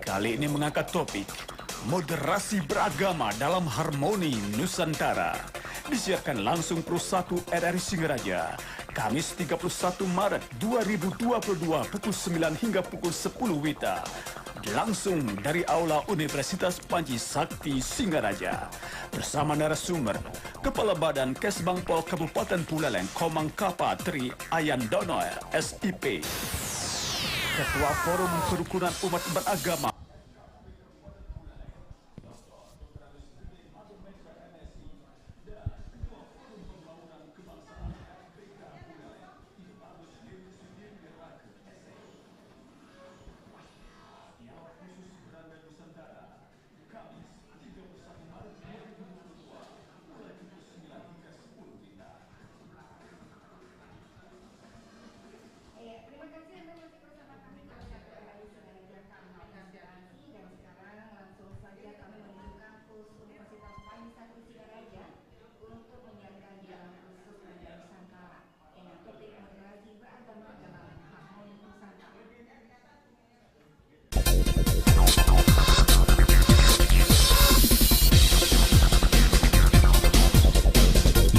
Kali ini mengangkat topik moderasi beragama dalam harmoni Nusantara. Disiarkan langsung Pro 1 RRI Singaraja, Kamis 31 Maret 2022 pukul 9 hingga pukul 10 WITA. Langsung dari Aula Universitas Panji Sakti Singaraja. Bersama narasumber, Kepala Badan Kesbangpol Kabupaten Buleleng Komang Kapa Tri Ayandono SIP. Ketua Forum Kerukunan Umat Beragama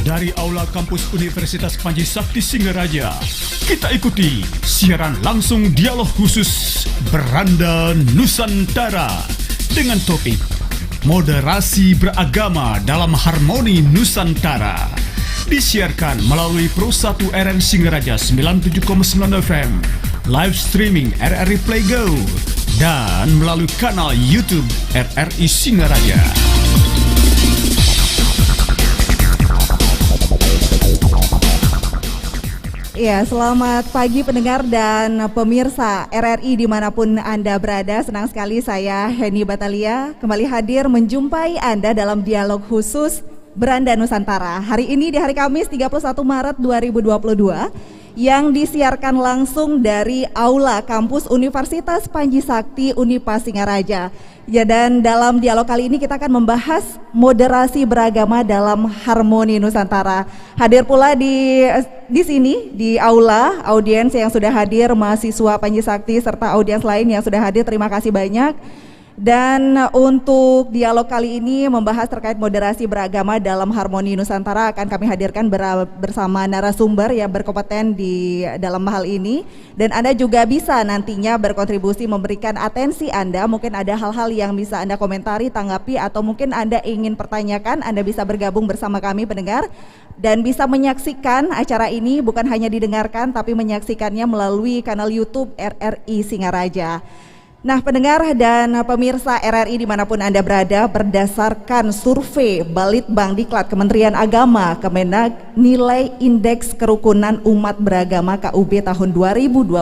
dari Aula Kampus Universitas Panji Sakti Singaraja, kita ikuti siaran langsung dialog khusus Beranda Nusantara dengan topik moderasi beragama dalam harmoni Nusantara. Disiarkan melalui Pro 1 RRI Singaraja 97,9 FM, live streaming RRI Play Go, dan melalui kanal YouTube RRI Singaraja. Ya, selamat pagi pendengar dan pemirsa RRI dimanapun Anda berada. Senang sekali saya Heni Batalia kembali hadir menjumpai Anda dalam dialog khusus Beranda Nusantara. Hari ini di hari Kamis 31 Maret 2022 yang disiarkan langsung dari Aula Kampus Universitas Panji Sakti Unipa Singaraja. Ya, dan dalam dialog kali ini kita akan membahas moderasi beragama dalam harmoni Nusantara. Hadir pula di sini di aula audiens yang sudah hadir, mahasiswa Panji Sakti serta audiens lain yang sudah hadir, terima kasih banyak. Dan untuk dialog kali ini membahas terkait moderasi beragama dalam harmoni Nusantara akan kami hadirkan bersama narasumber yang berkompeten di dalam hal ini. Dan Anda juga bisa nantinya berkontribusi, memberikan atensi Anda. Mungkin ada hal-hal yang bisa Anda komentari, tanggapi, atau mungkin Anda ingin pertanyakan. Anda bisa bergabung bersama kami pendengar dan bisa menyaksikan acara ini, bukan hanya didengarkan tapi menyaksikannya melalui kanal YouTube RRI Singaraja. Nah, pendengar dan pemirsa RRI dimanapun Anda berada, berdasarkan survei Balitbang Diklat Kementerian Agama Kemenag, nilai Indeks Kerukunan Umat Beragama KUB tahun 2021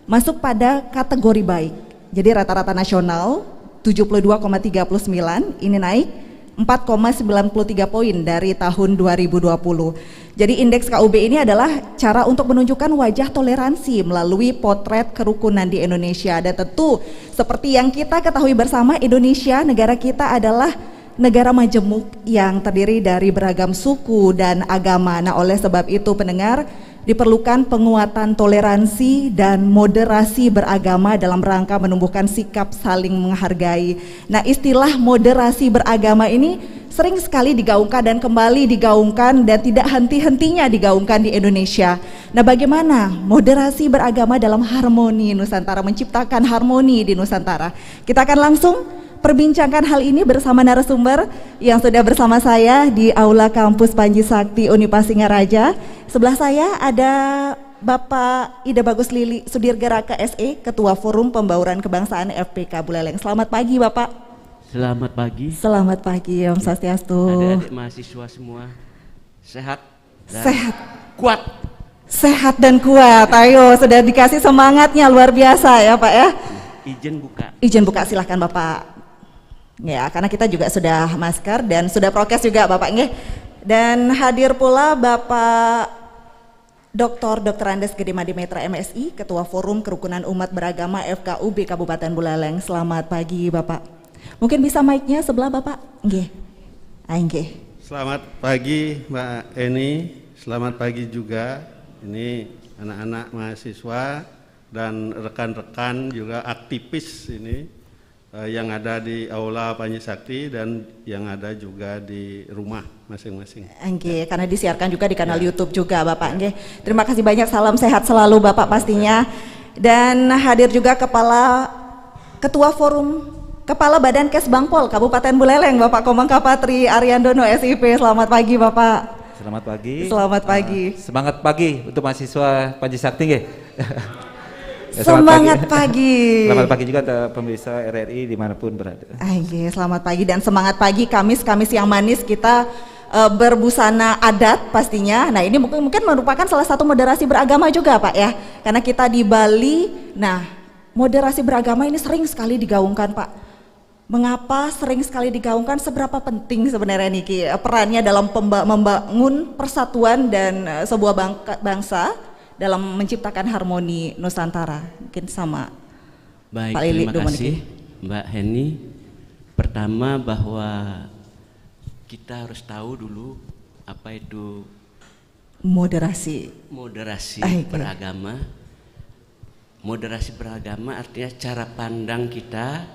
masuk pada kategori baik. Jadi rata-rata nasional 72,39, ini naik 4,93 poin dari tahun 2020. Jadi indeks KUB ini adalah cara untuk menunjukkan wajah toleransi melalui potret kerukunan di Indonesia. Dan tentu seperti yang kita ketahui bersama, Indonesia, negara kita adalah negara majemuk yang terdiri dari beragam suku dan agama. Nah, oleh sebab itu pendengar, diperlukan penguatan toleransi dan moderasi beragama dalam rangka menumbuhkan sikap saling menghargai. Nah, istilah moderasi beragama ini sering sekali digaungkan dan kembali digaungkan dan tidak henti-hentinya digaungkan di Indonesia. Nah, bagaimana moderasi beragama dalam harmoni Nusantara, menciptakan harmoni di Nusantara? Kita akan langsung perbincangkan hal ini bersama narasumber yang sudah bersama saya di Aula Kampus Panji Sakti Unipa Singaraja. Sebelah saya ada Bapak Ida Bagus Lili Sudirgaraka SE, Ketua Forum Pembauran Kebangsaan FPK Buleleng. Selamat pagi Bapak. Selamat pagi. Selamat pagi, Om Swastiastu. Adik-adik mahasiswa semua sehat dan sehat, kuat. Sehat dan kuat. Ayo, sudah dikasih semangatnya luar biasa ya Pak ya. Izin buka. Izin buka, silahkan Bapak. Ya, karena kita juga sudah masker dan sudah prokes juga Bapak nggih. Dan hadir pula Bapak Dr. Andes Gede Madimetra MSI, Ketua Forum Kerukunan Umat Beragama FKUB Kabupaten Buleleng. Selamat pagi Bapak. Mungkin bisa mic-nya sebelah Bapak. Nggih. Nggih. Selamat pagi Mbak Eni, selamat pagi juga. Ini anak-anak mahasiswa dan rekan-rekan juga aktivis ini yang ada di Aula Panji Sakti dan yang ada juga di rumah masing-masing. Oke, karena disiarkan juga di kanal YouTube juga Bapak. Nggih. Terima kasih banyak, salam sehat selalu Bapak pastinya. Dan hadir juga Ketua Forum Kepala Badan Kes Bangpol Kabupaten Buleleng Bapak Komang Kapatri Ariandono SIP. Selamat pagi Bapak. Selamat pagi. Selamat pagi. Semangat pagi untuk mahasiswa Panji Sakti nggih. Semangat pagi. Selamat pagi juga untuk pemirsa RRI dimanapun berada. Selamat pagi dan semangat pagi Kamis yang manis kita berbusana adat pastinya. Nah ini mungkin merupakan salah satu moderasi beragama juga Pak ya. Karena kita di Bali, nah moderasi beragama ini sering sekali digaungkan Pak. Mengapa sering sekali digaungkan, seberapa penting sebenarnya Niki perannya dalam membangun persatuan dan sebuah bangsa dalam menciptakan harmoni Nusantara. Mungkin sama Baik, Pak Lili. terima kasih Mbak Heni. Pertama bahwa kita harus tahu dulu apa itu moderasi beragama. Moderasi beragama artinya cara pandang kita,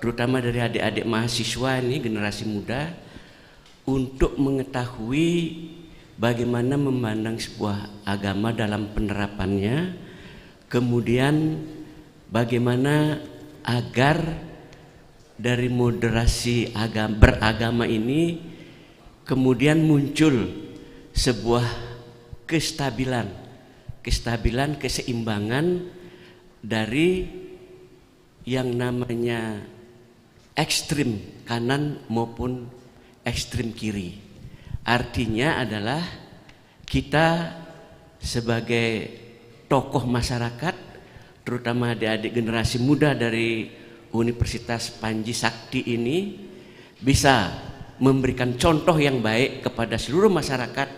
terutama dari adik-adik mahasiswa ini, generasi muda, untuk mengetahui bagaimana memandang sebuah agama dalam penerapannya, kemudian bagaimana agar dari moderasi beragama ini kemudian muncul sebuah keseimbangan dari yang namanya ekstrim kanan maupun ekstrim kiri. Artinya adalah kita sebagai tokoh masyarakat, terutama adik-adik generasi muda dari Universitas Panji Sakti ini, bisa memberikan contoh yang baik kepada seluruh masyarakat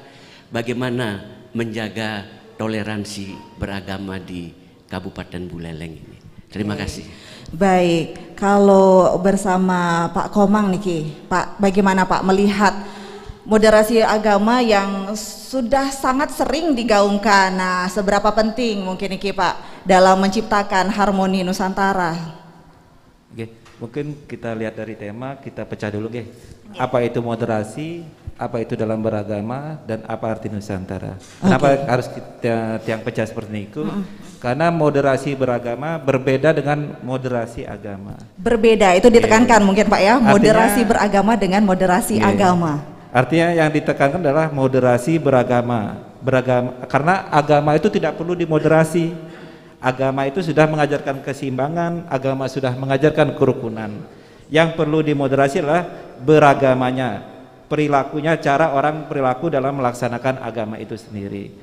bagaimana menjaga toleransi beragama di Kabupaten Buleleng ini. Terima kasih. Baik, kalau bersama Pak Komang Niki, Pak, bagaimana Pak melihat moderasi agama yang sudah sangat sering digaungkan? Nah, seberapa penting mungkin Niki Pak dalam menciptakan harmoni Nusantara? Oke, mungkin kita lihat dari tema, kita pecah dulu nggih. Apa itu moderasi, apa itu dalam beragama, dan apa arti Nusantara. Kenapa harus kita tiang pecah seperti itu? Karena moderasi beragama berbeda dengan moderasi agama. Berbeda, itu ditekankan mungkin Pak ya, moderasi beragama dengan moderasi agama. Artinya yang ditekankan adalah moderasi beragama. Karena agama itu tidak perlu dimoderasi. Agama itu sudah mengajarkan keseimbangan, agama sudah mengajarkan kerukunan. Yang perlu dimoderasi adalah beragamanya, perilakunya, cara orang perilaku dalam melaksanakan agama itu sendiri.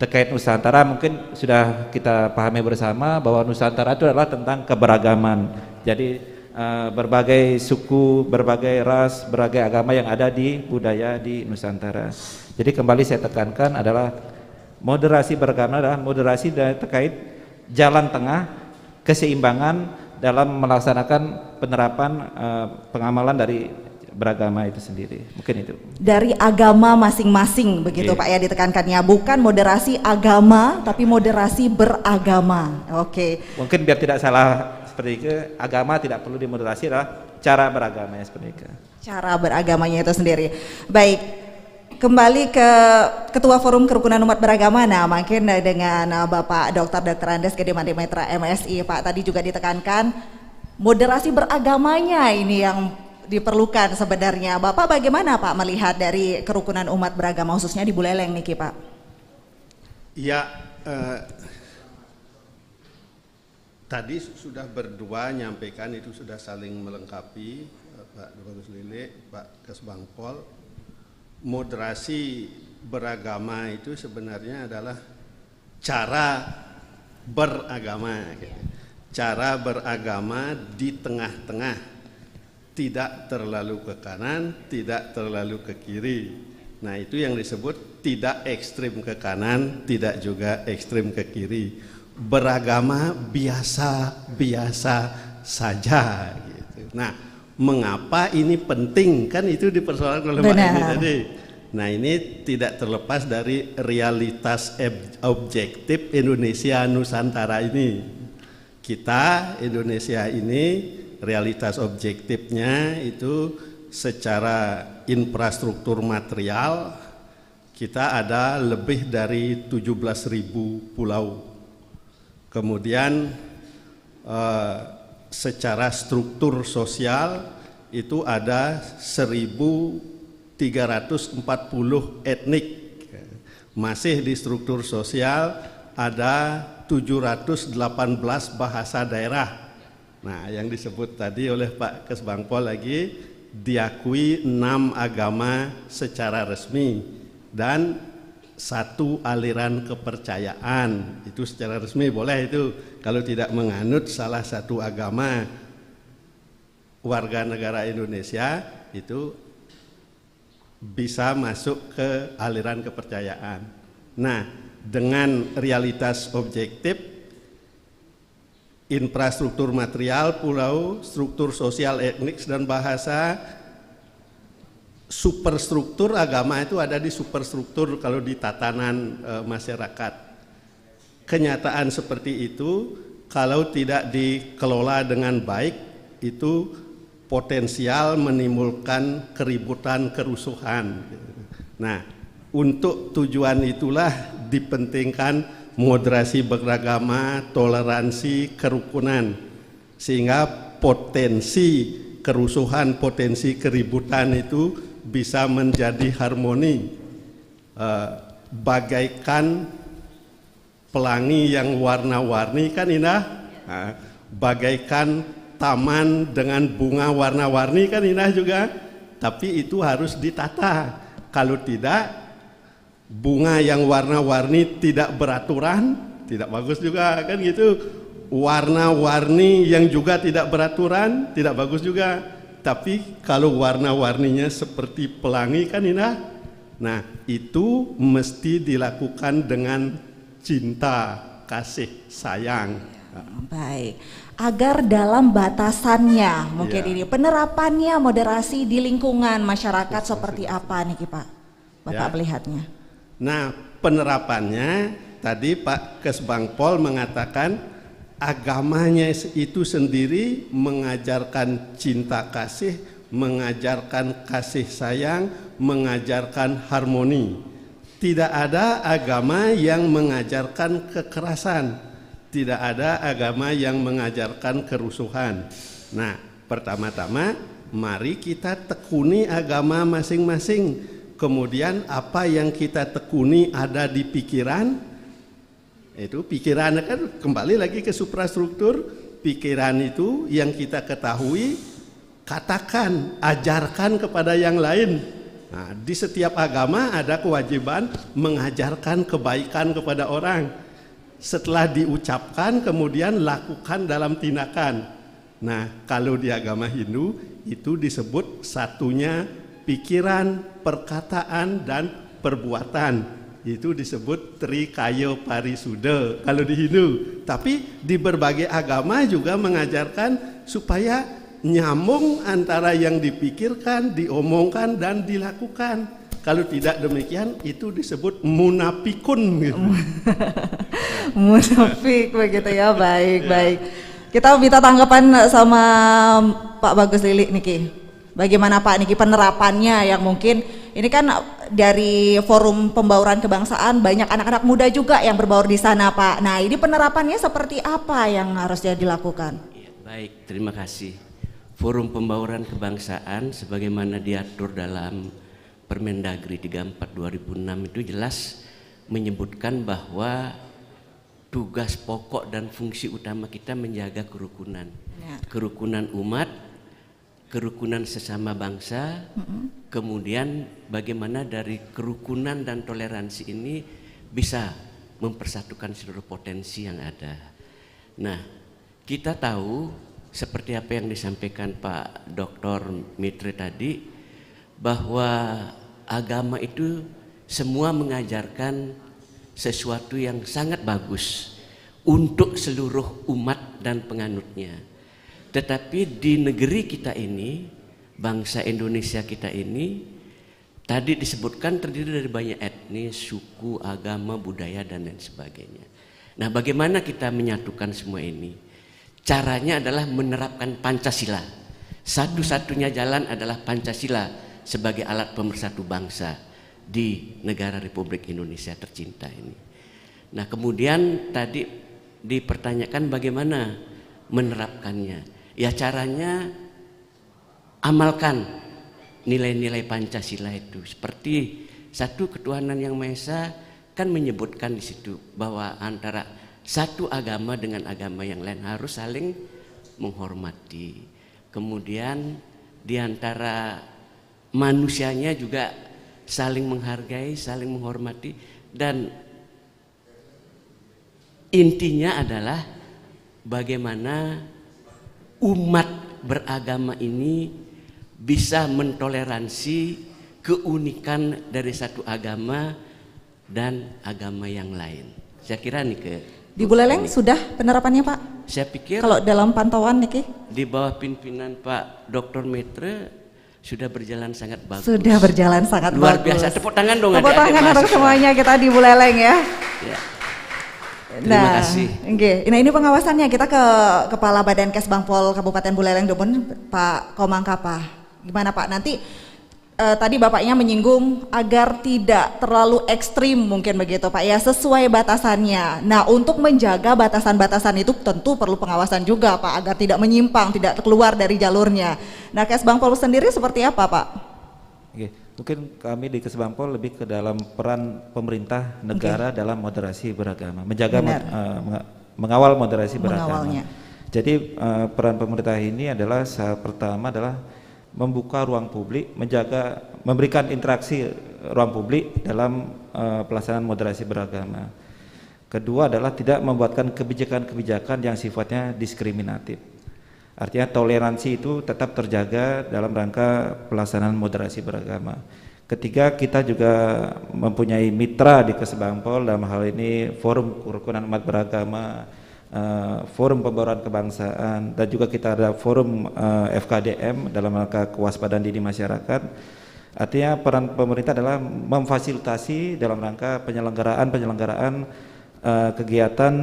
Terkait Nusantara mungkin sudah kita pahami bersama bahwa Nusantara itu adalah tentang keberagaman. Jadi berbagai suku, berbagai ras, berbagai agama yang ada di budaya di Nusantara. Jadi kembali saya tekankan adalah moderasi beragama adalah moderasi terkait jalan tengah, keseimbangan dalam melaksanakan penerapan pengamalan dari beragama itu sendiri. Mungkin itu. Dari agama masing-masing begitu Pak ya ditekankannya, bukan moderasi agama tapi moderasi beragama. Mungkin biar tidak salah seperti itu, agama tidak perlu dimoderasi, adalah cara beragamanya seperti itu. Cara beragamanya itu sendiri. Baik, kembali ke Ketua Forum Kerukunan Umat Beragama. Nah, mungkin dengan Bapak Dr. Andes Gede Mandimitra MSI, Pak, tadi juga ditekankan moderasi beragamanya ini yang diperlukan sebenarnya. Bapak bagaimana Pak melihat dari kerukunan umat beragama khususnya di Buleleng niki Pak? Ya, tadi sudah berdua nyampaikan, itu sudah saling melengkapi, Pak Bagus Lili, Pak Kesbangpol. Moderasi beragama itu sebenarnya adalah cara beragama, cara beragama di tengah-tengah, tidak terlalu ke kanan, tidak terlalu ke kiri. Nah, itu yang disebut tidak ekstrim ke kanan, tidak juga ekstrim ke kiri. Beragama biasa-biasa saja gitu. Nah, mengapa ini penting? Kan itu dipersoalkan oleh Mbak Eni tadi. Nah ini tidak terlepas dari realitas objektif Indonesia Nusantara ini. Kita Indonesia ini realitas objektifnya itu secara infrastruktur material kita ada lebih dari 17.000 pulau. Kemudian secara struktur sosial itu ada 1.340 etnik. Masih di struktur sosial ada 718 bahasa daerah. Nah, yang disebut tadi oleh Pak Kesbangpol lagi diakui 6 agama secara resmi dan 1 aliran kepercayaan. Itu secara resmi boleh itu. Kalau tidak menganut salah satu agama warga negara Indonesia itu bisa masuk ke aliran kepercayaan. Nah, dengan realitas objektif infrastruktur material pulau, struktur sosial etnik dan bahasa, superstruktur agama itu ada di superstruktur kalau di tatanan masyarakat. Kenyataan seperti itu kalau tidak dikelola dengan baik itu potensial menimbulkan keributan, kerusuhan. Nah, untuk tujuan itulah dipentingkan moderasi beragama, toleransi, kerukunan, sehingga potensi kerusuhan, potensi keributan itu bisa menjadi harmoni, bagaikan pelangi yang warna-warni kan indah, bagaikan taman dengan bunga warna-warni kan indah juga, tapi itu harus ditata. Kalau tidak, bunga yang warna-warni tidak beraturan, tidak bagus juga kan gitu. Warna-warni yang juga tidak beraturan, tidak bagus juga. Tapi kalau warna-warninya seperti pelangi kan indah. Nah, itu mesti dilakukan dengan cinta, kasih, sayang. Baik, agar dalam batasannya mungkin ini penerapannya moderasi di lingkungan masyarakat seperti apa nih Pak? Bapak melihatnya. Nah, penerapannya tadi Pak Kesbangpol mengatakan agamanya itu sendiri mengajarkan cinta kasih, mengajarkan kasih sayang, mengajarkan harmoni. Tidak ada agama yang mengajarkan kekerasan, tidak ada agama yang mengajarkan kerusuhan. Nah, pertama-tama mari kita tekuni agama masing-masing. Kemudian apa yang kita tekuni ada di pikiran, itu pikiran kan kembali lagi ke suprastruktur. Pikiran itu yang kita ketahui, katakan, ajarkan kepada yang lain. Nah, di setiap agama ada kewajiban mengajarkan kebaikan kepada orang. Setelah diucapkan kemudian lakukan dalam tindakan. Nah, kalau di agama Hindu itu disebut satunya pikiran, perkataan dan perbuatan. Itu disebut Trikaya Parisuddha kalau di Hindu. Tapi di berbagai agama juga mengajarkan supaya nyambung antara yang dipikirkan, diomongkan dan dilakukan. Kalau tidak demikian itu disebut munafikun gitu. Munafik begitu ya, baik. Kita minta tanggapan sama Pak Bagus Lili Niki. Bagaimana Pak Niki penerapannya yang mungkin ini kan dari Forum Pembauran Kebangsaan banyak anak-anak muda juga yang berbaur di sana Pak. Nah, ini penerapannya seperti apa yang harusnya dilakukan? Ya, baik, terima kasih. Forum Pembauran Kebangsaan sebagaimana diatur dalam Permendagri 34 2006 itu jelas menyebutkan bahwa tugas pokok dan fungsi utama kita menjaga kerukunan. Kerukunan umat, kerukunan sesama bangsa, kemudian bagaimana dari kerukunan dan toleransi ini bisa mempersatukan seluruh potensi yang ada. Nah, kita tahu seperti apa yang disampaikan Pak Dr. Mitri tadi, bahwa agama itu semua mengajarkan sesuatu yang sangat bagus untuk seluruh umat dan penganutnya. Tetapi di negeri kita ini, bangsa Indonesia kita ini, tadi disebutkan terdiri dari banyak etnis, suku, agama, budaya dan lain sebagainya. Nah, bagaimana kita menyatukan semua ini? Caranya adalah menerapkan Pancasila. Satu-satunya jalan adalah Pancasila sebagai alat pemersatu bangsa di negara Republik Indonesia tercinta ini. Nah, kemudian tadi dipertanyakan bagaimana menerapkannya. Ya, caranya amalkan nilai-nilai Pancasila itu. Seperti satu ketuhanan yang Maha Esa kan menyebutkan di situ bahwa antara satu agama dengan agama yang lain harus saling menghormati. Kemudian di antara manusianya juga saling menghargai, saling menghormati, dan intinya adalah bagaimana umat beragama ini bisa mentoleransi keunikan dari satu agama dan agama yang lain. Saya kira nih di Buleleng sudah penerapannya Pak? Saya pikir kalau dalam pantauan nih di bawah pimpinan Pak Dr. Maitre sudah berjalan sangat bagus. Sudah berjalan sangat luar bagus. biasa. Tepuk tangan dong. Tepuk tangan untuk semuanya kita di Buleleng ya. Terima kasih. Nah ini pengawasannya kita ke Kepala Badan Kesbangpol Kabupaten Buleleng Dumut, Pak Komang Kapah. Gimana Pak? Nanti tadi Bapaknya menyinggung agar tidak terlalu ekstrim mungkin begitu Pak ya, sesuai batasannya. Nah, untuk menjaga batasan-batasan itu tentu perlu pengawasan juga Pak, agar tidak menyimpang, tidak keluar dari jalurnya. Nah, Kesbangpol sendiri seperti apa Pak? Oke, mungkin kami di Kesbangpol lebih ke dalam peran pemerintah negara dalam moderasi beragama, menjaga mengawal moderasi beragama. Mengawalnya. Jadi peran pemerintah ini adalah pertama adalah membuka ruang publik, memberikan interaksi ruang publik dalam pelaksanaan moderasi beragama. Kedua adalah tidak membuatkan kebijakan-kebijakan yang sifatnya diskriminatif. Artinya toleransi itu tetap terjaga dalam rangka pelaksanaan moderasi beragama. Ketiga, kita juga mempunyai mitra di Kesbangpol, dalam hal ini Forum Kerukunan Umat Beragama, Forum Pembauran Kebangsaan, dan juga kita ada Forum FKDM dalam rangka kewaspadaan dini masyarakat. Artinya peran pemerintah adalah memfasilitasi dalam rangka penyelenggaraan kegiatan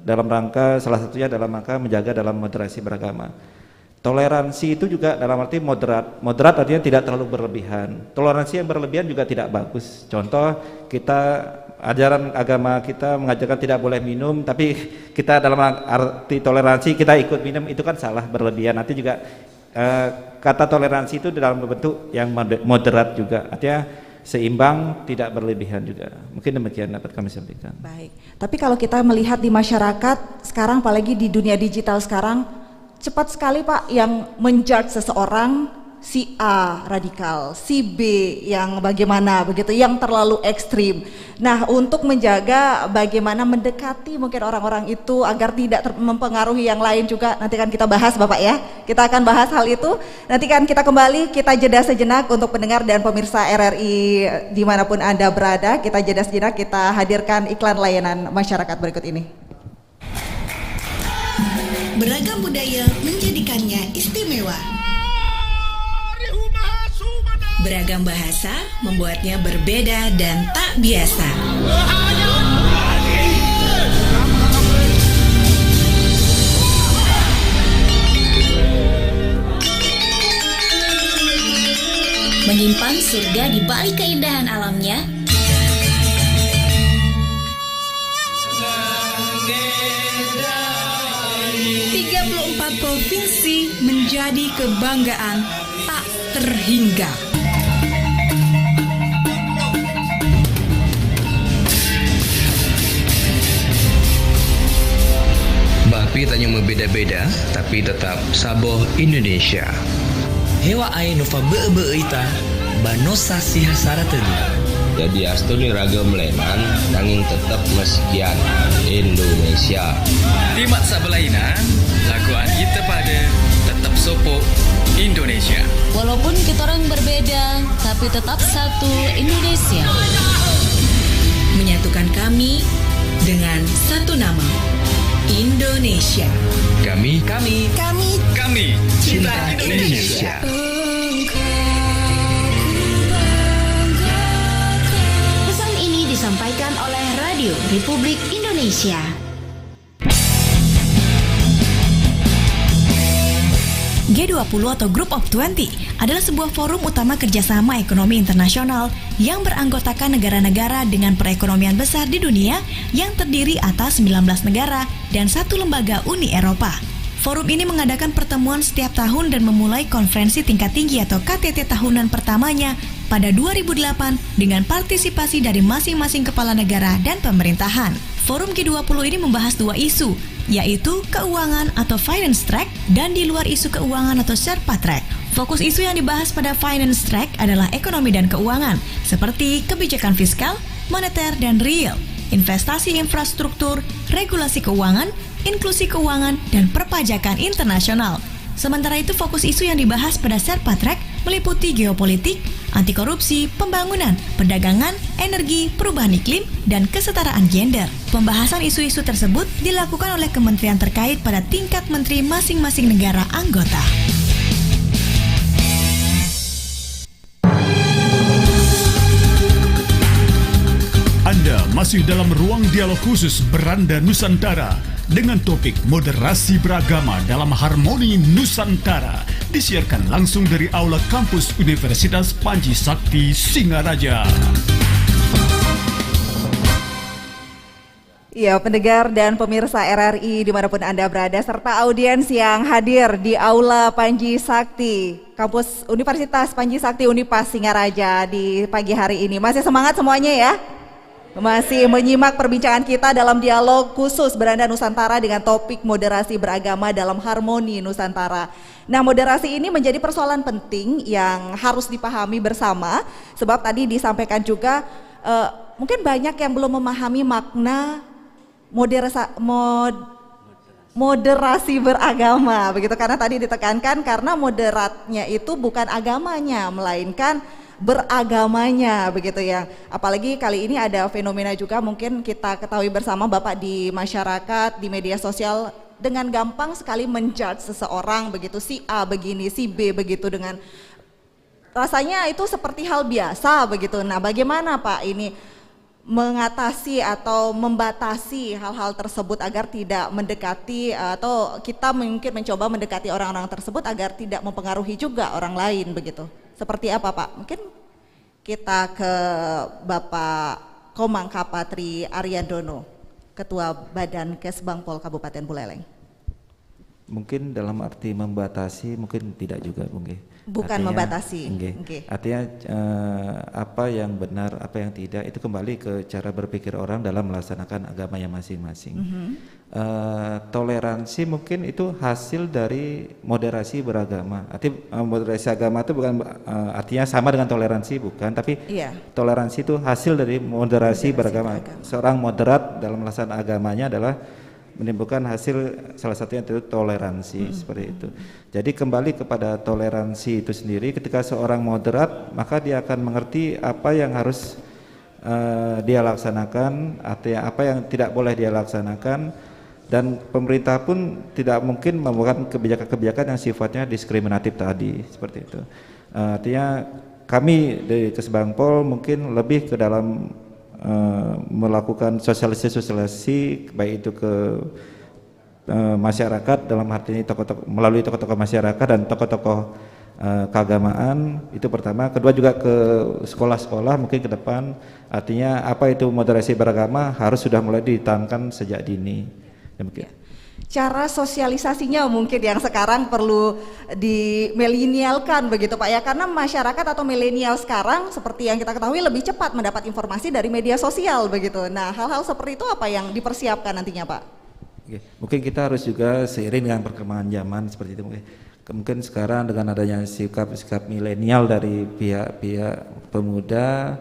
dalam rangka, salah satunya dalam rangka menjaga dalam moderasi beragama. Toleransi itu juga dalam arti moderat artinya tidak terlalu berlebihan. Toleransi yang berlebihan juga tidak bagus. Contoh, ajaran agama kita mengajarkan tidak boleh minum, tapi kita dalam arti toleransi kita ikut minum, itu kan salah, berlebihan. Nanti juga kata toleransi itu dalam bentuk yang moderat juga, artinya seimbang, tidak berlebihan juga. Mungkin demikian dapat kami sampaikan. Baik, tapi kalau kita melihat di masyarakat sekarang, apalagi di dunia digital sekarang, cepat sekali Pak yang menjudge seseorang, si A radikal, si B yang bagaimana begitu, yang terlalu ekstrim. Nah, untuk menjaga bagaimana mendekati mungkin orang-orang itu agar tidak mempengaruhi yang lain juga, nanti kan kita bahas Bapak ya. Kita akan bahas hal itu. Nanti kan kita kembali, kita jeda sejenak untuk pendengar dan pemirsa RRI dimanapun Anda berada. Kita jeda sejenak, kita hadirkan iklan layanan masyarakat berikut ini. Beragam budaya menjadikannya istimewa. Beragam bahasa membuatnya berbeda dan tak biasa. Menyimpan surga di balik keindahan alamnya. Provinsi menjadi kebanggaan tak terhingga. Bapi tanya berbeda-beda, tapi tetap saboh Indonesia. Hewa ai nova be-be-ita, banosa sihasara telu. Jadi astuni ragam lenan, nanging tetap meskian Indonesia. Timat sabelaina, laguan kita pada tetap sopo Indonesia. Walaupun kita orang berbeda, tapi tetap satu Indonesia. Menyatukan kami dengan satu nama, Indonesia. Kami Cinta Indonesia. disampaikan oleh Radio Republik Indonesia. G20 atau Group of 20 adalah sebuah forum utama kerjasama ekonomi internasional yang beranggotakan negara-negara dengan perekonomian besar di dunia yang terdiri atas 19 negara dan satu lembaga Uni Eropa. Forum ini mengadakan pertemuan setiap tahun dan memulai konferensi tingkat tinggi atau KTT tahunan pertamanya pada 2008 dengan partisipasi dari masing-masing kepala negara dan pemerintahan. Forum G20 ini membahas dua isu, yaitu keuangan atau finance track dan di luar isu keuangan atau Sherpa track. Fokus isu yang dibahas pada finance track adalah ekonomi dan keuangan, seperti kebijakan fiskal, moneter, dan real, investasi infrastruktur, regulasi keuangan, inklusi keuangan, dan perpajakan internasional. Sementara itu fokus isu yang dibahas pada Sherpa track meliputi geopolitik, anti korupsi, pembangunan, perdagangan, energi, perubahan iklim, dan kesetaraan gender. Pembahasan isu-isu tersebut dilakukan oleh kementerian terkait pada tingkat menteri masing-masing negara anggota. Anda masih dalam ruang dialog khusus Beranda Nusantara dengan topik moderasi beragama dalam harmoni Nusantara, disiarkan langsung dari Aula Kampus Universitas Panji Sakti Singaraja. Ya, pendengar dan pemirsa RRI dimanapun Anda berada, serta audiens yang hadir di Aula Panji Sakti, Kampus Universitas Panji Sakti Unipas Singaraja di pagi hari ini. Masih semangat semuanya ya? Masih menyimak perbincangan kita dalam dialog khusus Beranda Nusantara dengan topik moderasi beragama dalam harmoni Nusantara. Nah, moderasi ini menjadi persoalan penting yang harus dipahami bersama, sebab tadi disampaikan juga mungkin banyak yang belum memahami makna moderasi beragama, begitu, karena tadi ditekankan karena moderatnya itu bukan agamanya, melainkan beragamanya, begitu ya. Apalagi kali ini ada fenomena juga mungkin kita ketahui bersama Bapak di masyarakat, di media sosial dengan gampang sekali menjudge seseorang, begitu, si A begini, si B begitu, dengan rasanya itu seperti hal biasa begitu. Nah, bagaimana Pak ini mengatasi atau membatasi hal-hal tersebut agar tidak mendekati, atau kita mungkin mencoba mendekati orang-orang tersebut agar tidak mempengaruhi juga orang lain begitu? Seperti apa Pak? Mungkin kita ke Bapak Komang Kapatri Ariandono, Ketua Badan Kesbangpol Kabupaten Buleleng. Mungkin dalam arti membatasi, mungkin tidak juga, mungkin. Bukan artinya, membatasi. Okay. Artinya apa yang benar, apa yang tidak, itu kembali ke cara berpikir orang dalam melaksanakan agamanya masing-masing. Toleransi mungkin itu hasil dari moderasi beragama. Artinya moderasi agama itu bukan artinya sama dengan toleransi, bukan, tapi toleransi itu hasil dari moderasi beragama. Seorang moderat dalam melaksanakan agamanya adalah menimbulkan hasil, salah satunya itu toleransi, seperti itu. Jadi kembali kepada toleransi itu sendiri, ketika seorang moderat maka dia akan mengerti apa yang harus dia laksanakan, artinya apa yang tidak boleh dia laksanakan, dan pemerintah pun tidak mungkin membuat kebijakan-kebijakan yang sifatnya diskriminatif tadi, seperti itu. Artinya kami dari Kesbangpol mungkin lebih ke dalam melakukan sosialisasi baik itu ke masyarakat, dalam arti ini melalui tokoh-tokoh masyarakat dan tokoh-tokoh keagamaan, itu pertama. Kedua juga ke sekolah-sekolah mungkin ke depan, artinya apa itu moderasi beragama harus sudah mulai ditanamkan sejak dini. Demikian. Cara sosialisasinya mungkin yang sekarang perlu dimilenialkan begitu Pak ya, karena masyarakat atau milenial sekarang seperti yang kita ketahui lebih cepat mendapat informasi dari media sosial begitu. Nah, hal-hal seperti itu apa yang dipersiapkan nantinya Pak? Oke, mungkin kita harus juga seiring dengan perkembangan zaman seperti itu. Mungkin sekarang dengan adanya sikap milenial dari pihak pemuda,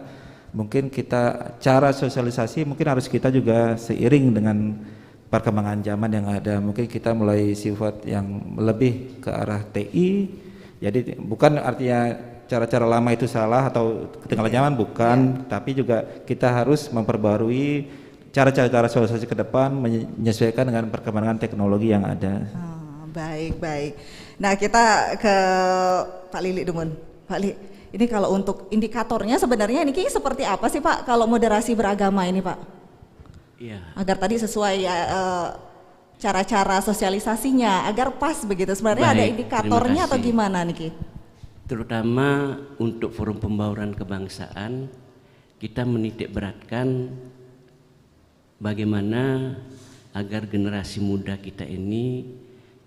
mungkin kita cara sosialisasi mungkin harus kita juga seiring dengan perkembangan zaman yang ada. Mungkin kita mulai sifat yang lebih ke arah TI. Jadi bukan artinya cara-cara lama itu salah atau ketinggalan zaman, bukan, tapi juga kita harus memperbarui cara-cara sosialisasi ke depan menyesuaikan dengan perkembangan teknologi yang ada. Baik. Nah, kita ke Pak Lili Dumun. Pak Lili, Ini kalau untuk indikatornya sebenarnya ini seperti apa sih Pak kalau moderasi beragama ini Pak? Iya. Agar tadi sesuai cara-cara sosialisasinya agar pas begitu. Sebenarnya ada indikatornya atau gimana Niki? Terutama untuk Forum Pembauran Kebangsaan, kita menitik beratkan bagaimana agar generasi muda kita ini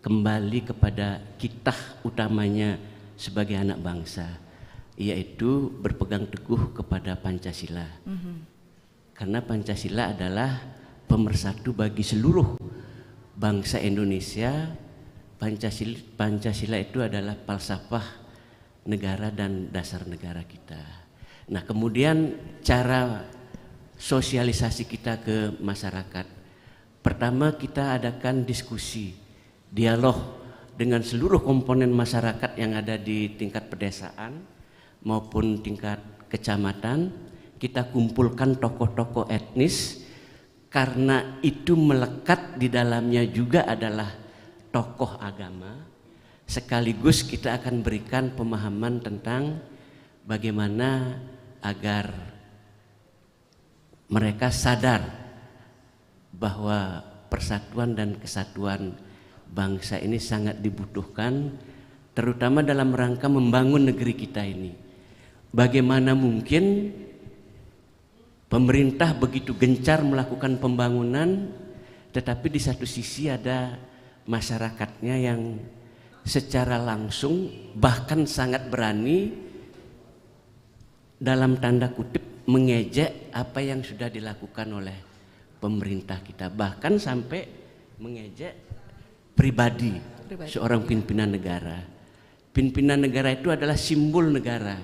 kembali kepada kitah utamanya sebagai anak bangsa, yaitu berpegang teguh kepada Pancasila. Karena Pancasila adalah pemersatu bagi seluruh bangsa Indonesia. Pancasila itu adalah falsafah negara dan dasar negara kita. Nah, kemudian cara sosialisasi kita ke masyarakat. Pertama, kita adakan diskusi, dialog dengan seluruh komponen masyarakat yang ada di tingkat pedesaan maupun tingkat kecamatan. Kita kumpulkan tokoh-tokoh etnis, karena itu melekat di dalamnya juga adalah tokoh agama. Sekaligus kita akan berikan pemahaman tentang bagaimana agar mereka sadar bahwa persatuan dan kesatuan bangsa ini sangat dibutuhkan, terutama dalam rangka membangun negeri kita ini. Bagaimana mungkin pemerintah begitu gencar melakukan pembangunan, tetapi di satu sisi ada masyarakatnya yang secara langsung bahkan sangat berani dalam tanda kutip mengejek apa yang sudah dilakukan oleh pemerintah kita, bahkan sampai mengejek pribadi seorang pimpinan negara. Pimpinan negara itu adalah simbol negara,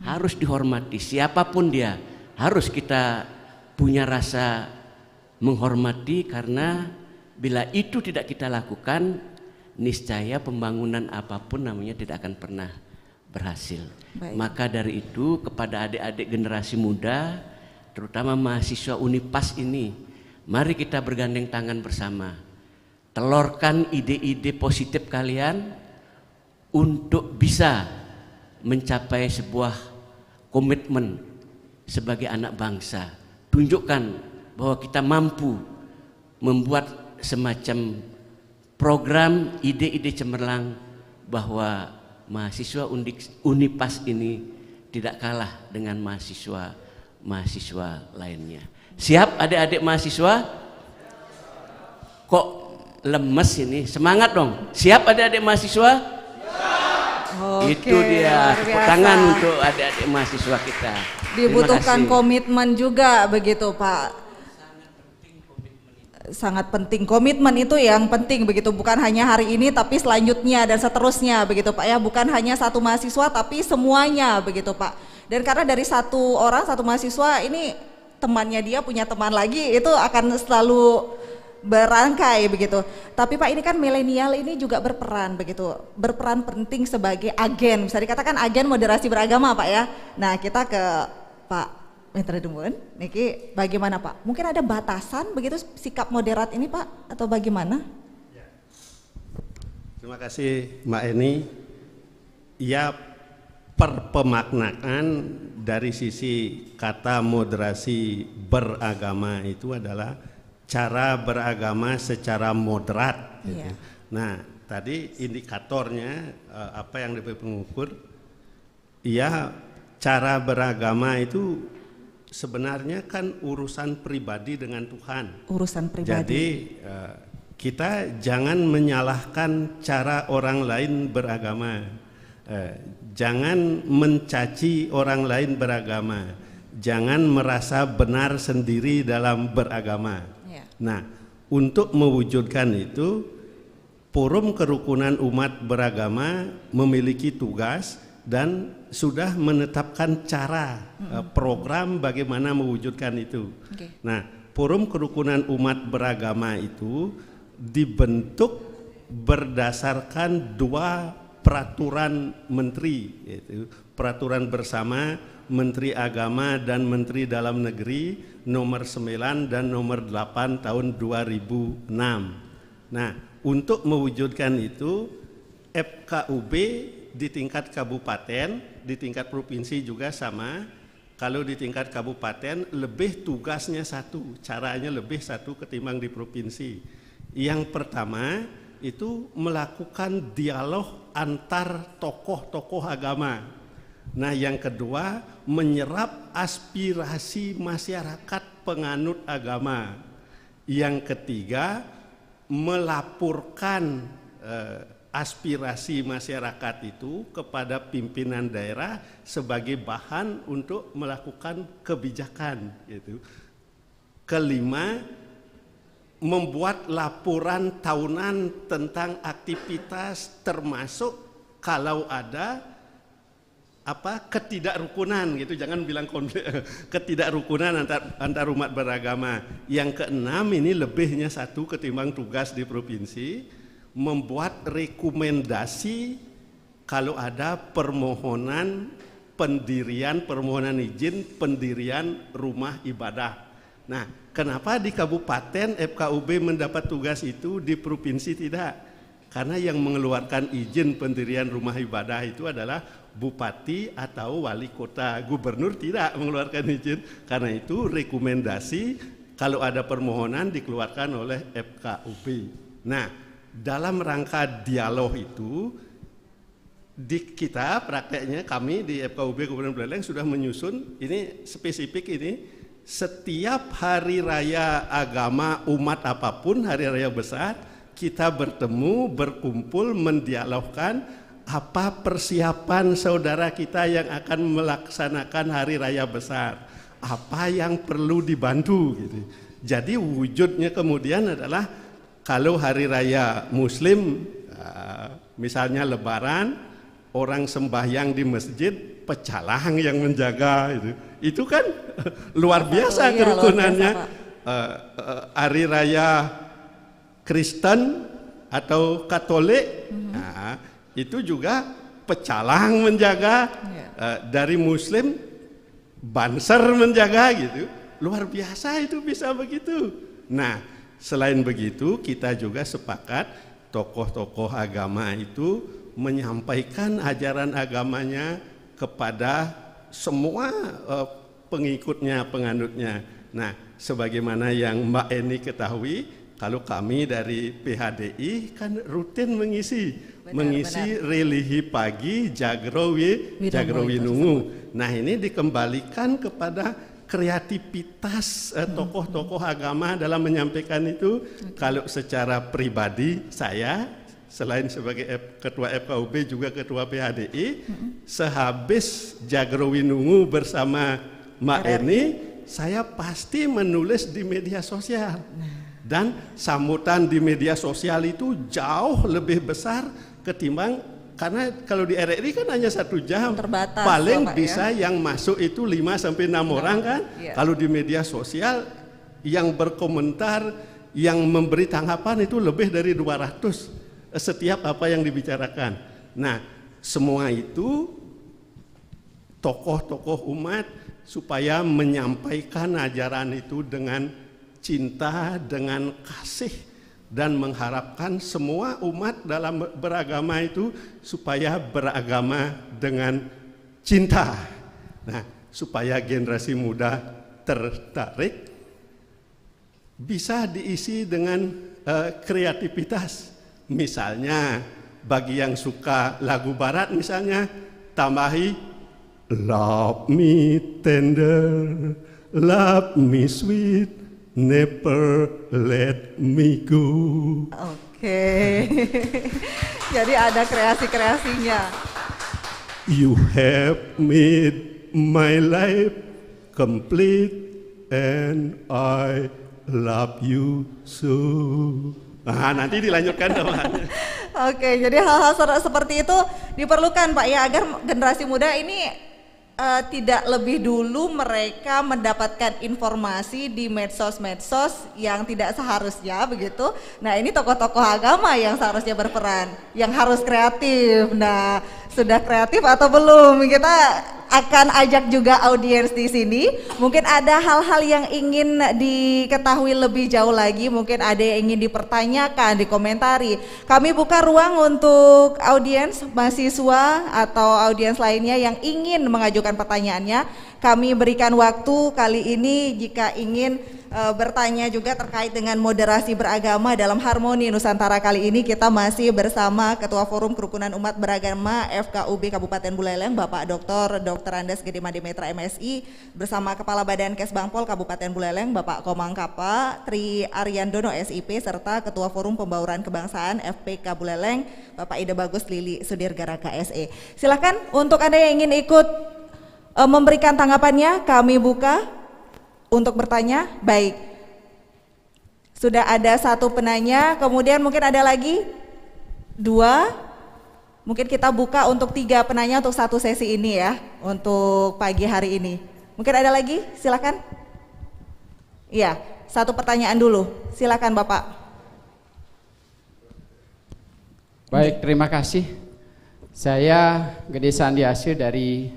harus dihormati siapapun dia. Harus kita punya rasa menghormati, karena bila itu tidak kita lakukan, niscaya pembangunan apapun namanya tidak akan pernah berhasil. Maka dari itu kepada adik-adik generasi muda, terutama mahasiswa Unipas ini, mari kita bergandeng tangan bersama. Telurkan ide-ide positif kalian untuk bisa mencapai sebuah komitmen sebagai anak bangsa. Tunjukkan bahwa kita mampu membuat semacam program ide-ide cemerlang bahwa mahasiswa Unipas ini tidak kalah dengan mahasiswa lainnya. Siap adik-adik mahasiswa? Kok lemes ini? Semangat dong. Siap adik-adik mahasiswa? Itu dia, tepuk tangan untuk adik-adik mahasiswa kita. Dibutuhkan komitmen juga begitu Pak. Sangat penting, komitmen itu yang penting begitu, bukan hanya hari ini tapi selanjutnya dan seterusnya begitu Pak ya, bukan hanya satu mahasiswa tapi semuanya begitu Pak. Dan karena dari satu orang, satu mahasiswa ini temannya dia punya teman lagi, itu akan selalu berangkai begitu. Tapi Pak, ini kan milenial ini juga berperan begitu, berperan penting sebagai agen, bisa dikatakan agen moderasi beragama Pak ya. Nah, kita ke Pak Mitra Dumun, Niki bagaimana Pak? Mungkin ada batasan begitu sikap moderat ini Pak, atau bagaimana? Terima kasih Mbak Eni. Ya, pemaknaan dari sisi kata moderasi beragama itu adalah cara beragama secara moderat. Gitu. Nah, tadi indikatornya apa yang dapat mengukur? Ya, cara beragama itu sebenarnya kan urusan pribadi dengan Tuhan. Urusan pribadi. Jadi kita jangan menyalahkan cara orang lain beragama. Jangan mencaci orang lain beragama. Jangan merasa benar sendiri dalam beragama. Nah, untuk mewujudkan itu, Forum Kerukunan Umat Beragama memiliki tugas dan sudah menetapkan cara program bagaimana mewujudkan itu. Nah, Forum Kerukunan Umat Beragama itu dibentuk berdasarkan 2 peraturan menteri, yaitu peraturan bersama Menteri Agama dan Menteri Dalam Negeri nomor 9 dan nomor 8 tahun 2006. Nah, untuk mewujudkan itu FKUB di tingkat kabupaten, di tingkat provinsi juga sama. Kalau di tingkat kabupaten lebih tugasnya satu, caranya lebih satu ketimbang di provinsi. Yang pertama itu melakukan dialog antar tokoh-tokoh agama. Nah, yang kedua menyerap aspirasi masyarakat penganut agama. Yang ketiga melaporkan aspirasi masyarakat itu kepada pimpinan daerah sebagai bahan untuk melakukan kebijakan gitu. Kelima, membuat laporan tahunan tentang aktivitas termasuk kalau ada ketidakrukunan gitu, jangan bilang konflik, ketidakrukunan antar umat beragama. Yang keenam, ini lebihnya satu ketimbang tugas di provinsi, membuat rekomendasi kalau ada permohonan izin pendirian rumah ibadah. Nah, kenapa di kabupaten FKUB mendapat tugas itu, di provinsi tidak? Karena yang mengeluarkan izin pendirian rumah ibadah itu adalah bupati atau wali kota. Gubernur tidak mengeluarkan izin, karena itu rekomendasi kalau ada permohonan dikeluarkan oleh FKUB. Nah, dalam rangka dialog itu, di kita prakteknya kami di FKUB Kabupaten Buleleng sudah menyusun, ini spesifik ini, setiap hari raya agama umat apapun, hari raya besar, kita bertemu, berkumpul, mendialogkan apa persiapan saudara kita yang akan melaksanakan hari raya besar, apa yang perlu dibantu gitu. Jadi wujudnya kemudian adalah kalau hari raya Muslim, misalnya Lebaran, orang sembahyang di masjid, pecalang yang menjaga itu kan luar biasa kerukunannya. Hari raya Kristen atau Katolik, itu juga pecalang menjaga, dari Muslim banser menjaga gitu. Luar biasa itu bisa begitu. Nah, selain begitu, kita juga sepakat tokoh-tokoh agama itu menyampaikan ajaran agamanya kepada semua pengikutnya, penganutnya. Nah, sebagaimana yang Mbak Eni ketahui, kalau kami dari PHDI kan rutin mengisi religi pagi Jagrawinungu. Nah, ini dikembalikan kepada kreativitas tokoh-tokoh agama dalam menyampaikan itu. Kalau secara pribadi saya, selain sebagai ketua FKUB juga ketua PHDI, sehabis Jagrawinungu bersama Mbak Eni, saya pasti menulis di media sosial. Dan sambutan di media sosial itu jauh lebih besar ketimbang, karena kalau di RRI kan hanya 1 jam, terbatas, paling bisa yang masuk itu 5-6 orang kan. Kalau di media sosial yang berkomentar, yang memberi tanggapan itu lebih dari 200 setiap apa yang dibicarakan. Nah, semua itu tokoh-tokoh umat supaya menyampaikan ajaran itu dengan cinta, dengan kasih, dan mengharapkan semua umat dalam beragama itu supaya beragama dengan cinta. Nah, supaya generasi muda tertarik, bisa diisi dengan kreativitas. Misalnya bagi yang suka lagu barat, misalnya tambahi love me tender, love me sweet, never let me go. Oke. Jadi ada kreasi-kreasinya. You have made my life complete and I love you so. Nah, nanti dilanjutkan teman. Oke, jadi hal-hal seperti itu diperlukan Pak ya, agar generasi muda ini tidak lebih dulu mereka mendapatkan informasi di medsos-medsos yang tidak seharusnya begitu. Nah, ini tokoh-tokoh agama yang seharusnya berperan, yang harus kreatif. Nah, sudah kreatif atau belum? Kita akan ajak juga audiens di sini. Mungkin ada hal-hal yang ingin diketahui lebih jauh lagi, mungkin ada yang ingin dipertanyakan, dikomentari. Kami buka ruang untuk audiens, mahasiswa atau audiens lainnya yang ingin mengajukan pertanyaannya. Kami berikan waktu kali ini jika ingin bertanya juga terkait dengan moderasi beragama dalam Harmoni Nusantara. Kali ini kita masih bersama Ketua Forum Kerukunan Umat Beragama FKUB Kabupaten Buleleng, Bapak Dr. Andes Gede Mademetra MSI, bersama Kepala Badan Kesbangpol Kabupaten Buleleng, Bapak Komang Kapa Tri Ariandono SIP, serta Ketua Forum Pembauran Kebangsaan FPK Buleleng, Bapak Ida Bagus Lili Sudirgaraka SE. Silakan untuk Anda yang ingin ikut memberikan tanggapannya, kami buka untuk bertanya. Baik, sudah ada satu penanya, kemudian mungkin ada lagi 2, mungkin kita buka untuk 3 penanya untuk satu sesi ini ya, untuk pagi hari ini. Mungkin ada lagi, silakan. Iya, satu pertanyaan dulu, silakan Bapak. Baik, terima kasih. Saya Gede Sandiasih dari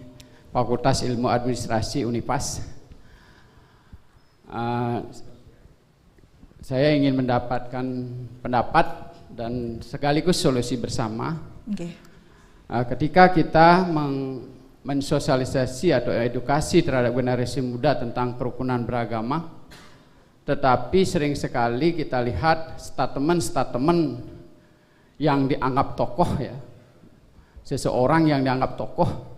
Fakultas Ilmu Administrasi Unipas. Saya ingin mendapatkan pendapat dan sekaligus solusi bersama. Okay. Ketika kita mensosialisasi atau edukasi terhadap generasi muda tentang kerukunan beragama, tetapi sering sekali kita lihat statement-statement yang dianggap tokoh ya, seseorang yang dianggap tokoh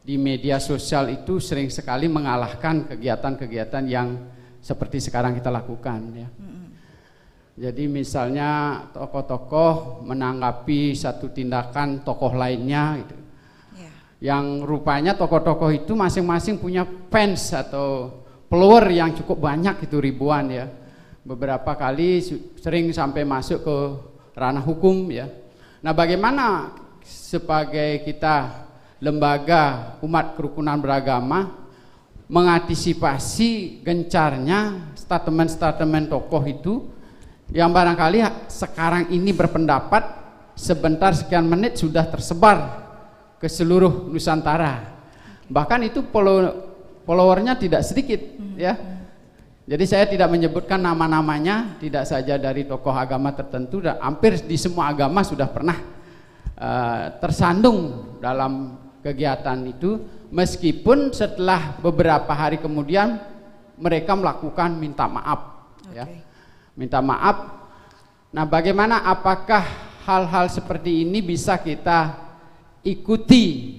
di media sosial itu sering sekali mengalahkan kegiatan-kegiatan yang seperti sekarang kita lakukan ya. Jadi misalnya tokoh-tokoh menanggapi satu tindakan tokoh lainnya gitu. Yang rupanya tokoh-tokoh itu masing-masing punya fans atau follower yang cukup banyak, itu ribuan ya. Beberapa kali sering sampai masuk ke ranah hukum ya. Nah, bagaimana sebagai kita lembaga umat kerukunan beragama mengantisipasi gencarnya statement-statement tokoh itu yang barangkali sekarang ini berpendapat sebentar sekian menit sudah tersebar ke seluruh Nusantara, bahkan itu followernya tidak sedikit ya. Jadi saya tidak menyebutkan nama-namanya, tidak saja dari tokoh agama tertentu, dan hampir di semua agama sudah pernah tersandung dalam kegiatan itu, meskipun setelah beberapa hari kemudian mereka melakukan minta maaf ya, minta maaf. Nah, bagaimana, apakah hal-hal seperti ini bisa kita ikuti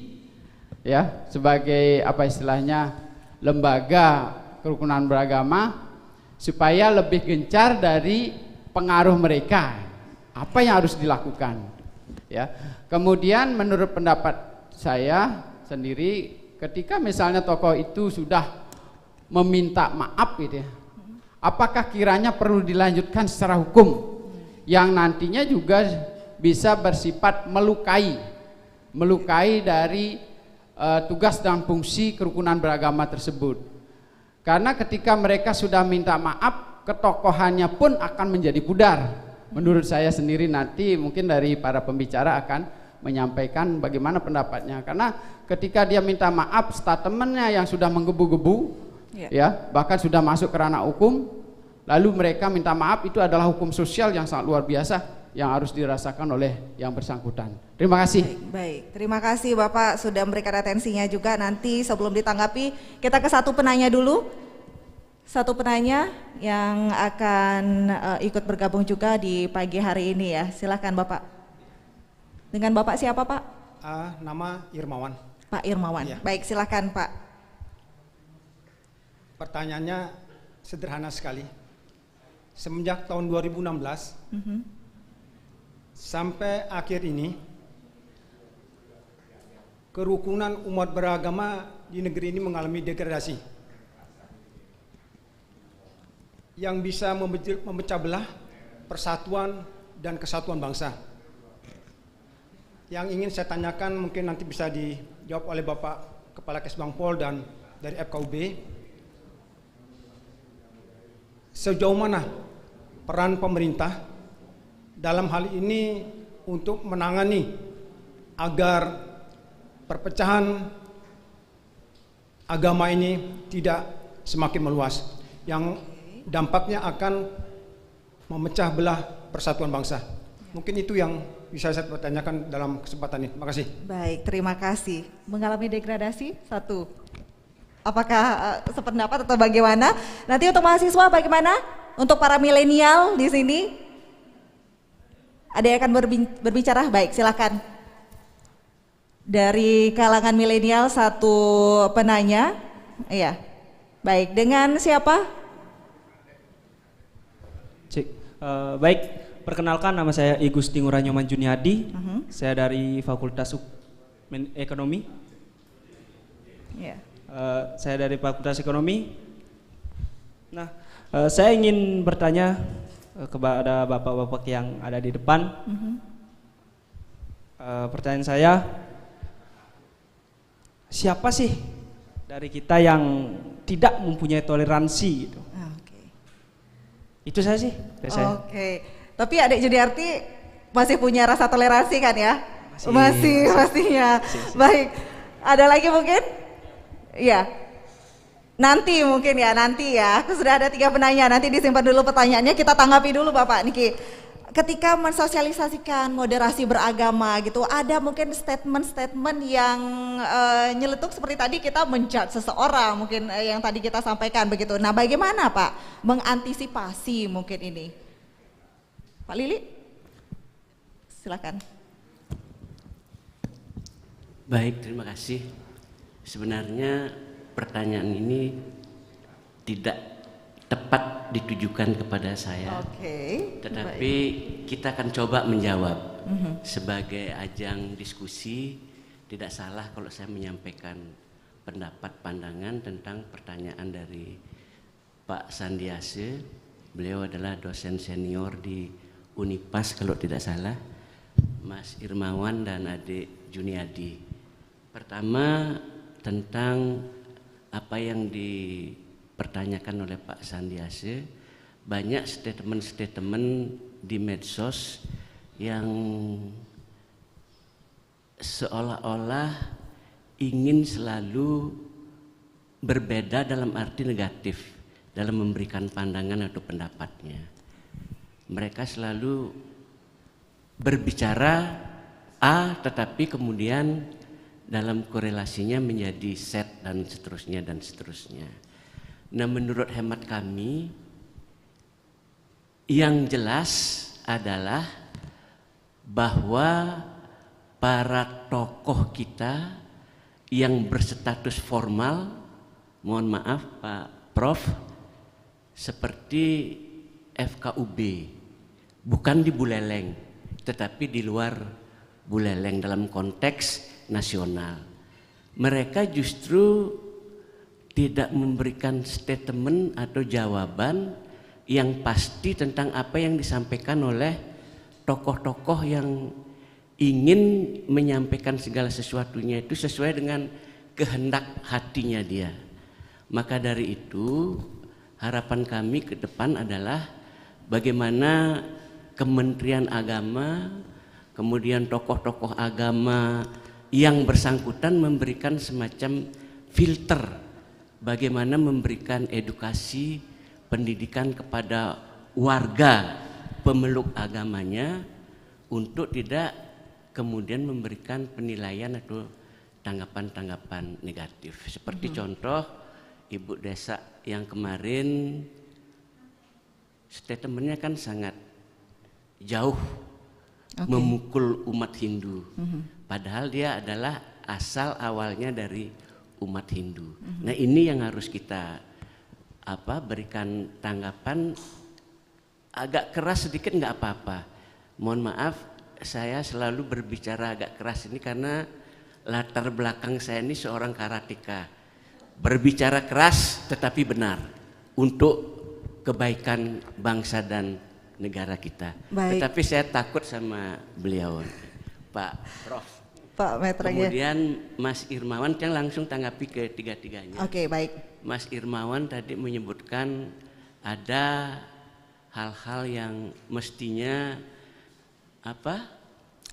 ya sebagai apa istilahnya lembaga kerukunan beragama supaya lebih gencar dari pengaruh mereka, apa yang harus dilakukan ya. Kemudian menurut pendapat saya sendiri, ketika misalnya tokoh itu sudah meminta maaf gitu ya, apakah kiranya perlu dilanjutkan secara hukum yang nantinya juga bisa bersifat melukai dari tugas dan fungsi kerukunan beragama tersebut. Karena ketika mereka sudah minta maaf, ketokohannya pun akan menjadi pudar. Menurut saya sendiri, nanti mungkin dari para pembicara akan menyampaikan bagaimana pendapatnya, karena ketika dia minta maaf, statementnya yang sudah menggebu-gebu ya, bahkan sudah masuk ke ranah hukum, lalu mereka minta maaf, itu adalah hukum sosial yang sangat luar biasa yang harus dirasakan oleh yang bersangkutan. Terima kasih. Baik, terima kasih Bapak sudah memberikan atensinya juga. Nanti sebelum ditanggapi, kita ke satu penanya dulu. Satu penanya yang akan ikut bergabung juga di pagi hari ini ya. Silakan Bapak. Dengan Bapak siapa Pak? Nama Irmawan. Pak Irmawan. Ya. Baik, silakan Pak. Pertanyaannya sederhana sekali. Semenjak tahun 2016 sampai akhir ini, kerukunan umat beragama di negeri ini mengalami degradasi yang bisa memecah belah persatuan dan kesatuan bangsa. Yang ingin saya tanyakan mungkin nanti bisa dijawab oleh Bapak Kepala Kesbangpol dan dari FKUB. Sejauh mana peran pemerintah dalam hal ini untuk menangani agar perpecahan agama ini tidak semakin meluas, yang dampaknya akan memecah belah persatuan bangsa. Mungkin itu yang bisa saya pertanyakan dalam kesempatan ini. Terima kasih. Baik, terima kasih. Mengalami degradasi satu. Apakah sependapat atau bagaimana? Nanti untuk mahasiswa bagaimana? Untuk para milenial di sini, ada yang akan berbicara? Baik, silakan. Dari kalangan milenial satu penanya. Iya. Baik, dengan siapa? Baik, perkenalkan nama saya I Gusti Nguranyoman Juniadi. Saya dari Fakultas Ekonomi. Yeah. Saya dari Fakultas Ekonomi. Nah, saya ingin bertanya kepada bapak-bapak yang ada di depan. Pertanyaan saya, siapa sih dari kita yang tidak mempunyai toleransi gitu? Itu saya sih. Oke. Tapi Adik Juniarti masih punya rasa toleransi kan ya? Masih pastinya. Baik. Ada lagi mungkin? Iya. Nanti mungkin ya, nanti ya. Aku sudah ada 3 penanya, nanti disimpan dulu pertanyaannya, kita tanggapi dulu Bapak Niki. Ketika mensosialisasikan moderasi beragama gitu, ada mungkin statement-statement yang nyeletuk seperti tadi kita menjudge seseorang mungkin yang tadi kita sampaikan begitu. Nah, bagaimana Pak mengantisipasi mungkin ini? Pak Lili, silakan. Baik, terima kasih. Sebenarnya pertanyaan ini tidak tepat ditujukan kepada saya. Tetapi kita akan coba menjawab. Sebagai ajang diskusi, tidak salah kalau saya menyampaikan pendapat pandangan tentang pertanyaan dari Pak Sandiase. Beliau adalah dosen senior di Unipas kalau tidak salah, Mas Irmawan dan Adik Juniadi. Pertama, tentang apa yang dipertanyakan oleh Pak Sandiase, banyak statement-statement di medsos yang seolah-olah ingin selalu berbeda dalam arti negatif dalam memberikan pandangan atau pendapatnya. Mereka selalu berbicara A tetapi kemudian dalam korelasinya menjadi Z dan seterusnya dan seterusnya. Nah, menurut hemat kami yang jelas adalah bahwa para tokoh kita yang berstatus formal, mohon maaf Pak Prof, seperti FKUB, bukan di Buleleng, tetapi di luar Buleleng dalam konteks nasional. Mereka justru tidak memberikan statement atau jawaban yang pasti tentang apa yang disampaikan oleh tokoh-tokoh yang ingin menyampaikan segala sesuatunya itu sesuai dengan kehendak hatinya dia. Maka dari itu harapan kami ke depan adalah bagaimana Kementerian Agama, kemudian tokoh-tokoh agama yang bersangkutan memberikan semacam filter bagaimana memberikan edukasi pendidikan kepada warga pemeluk agamanya untuk tidak kemudian memberikan penilaian atau tanggapan-tanggapan negatif. Seperti contoh Ibu Desa yang kemarin statementnya kan sangat jauh memukul umat Hindu. Padahal dia adalah asal awalnya dari umat Hindu. Nah, ini yang harus kita berikan tanggapan agak keras sedikit nggak apa-apa. Mohon maaf, saya selalu berbicara agak keras ini karena latar belakang saya ini seorang karateka. Berbicara keras tetapi benar untuk kebaikan bangsa dan negara kita. Baik. Tetapi saya takut sama beliau, Pak Prof. Pak Metra. Kemudian Mas Irmawan yang langsung tanggapi ke tiga-tiganya. Oke, baik. Mas Irmawan tadi menyebutkan ada hal-hal yang mestinya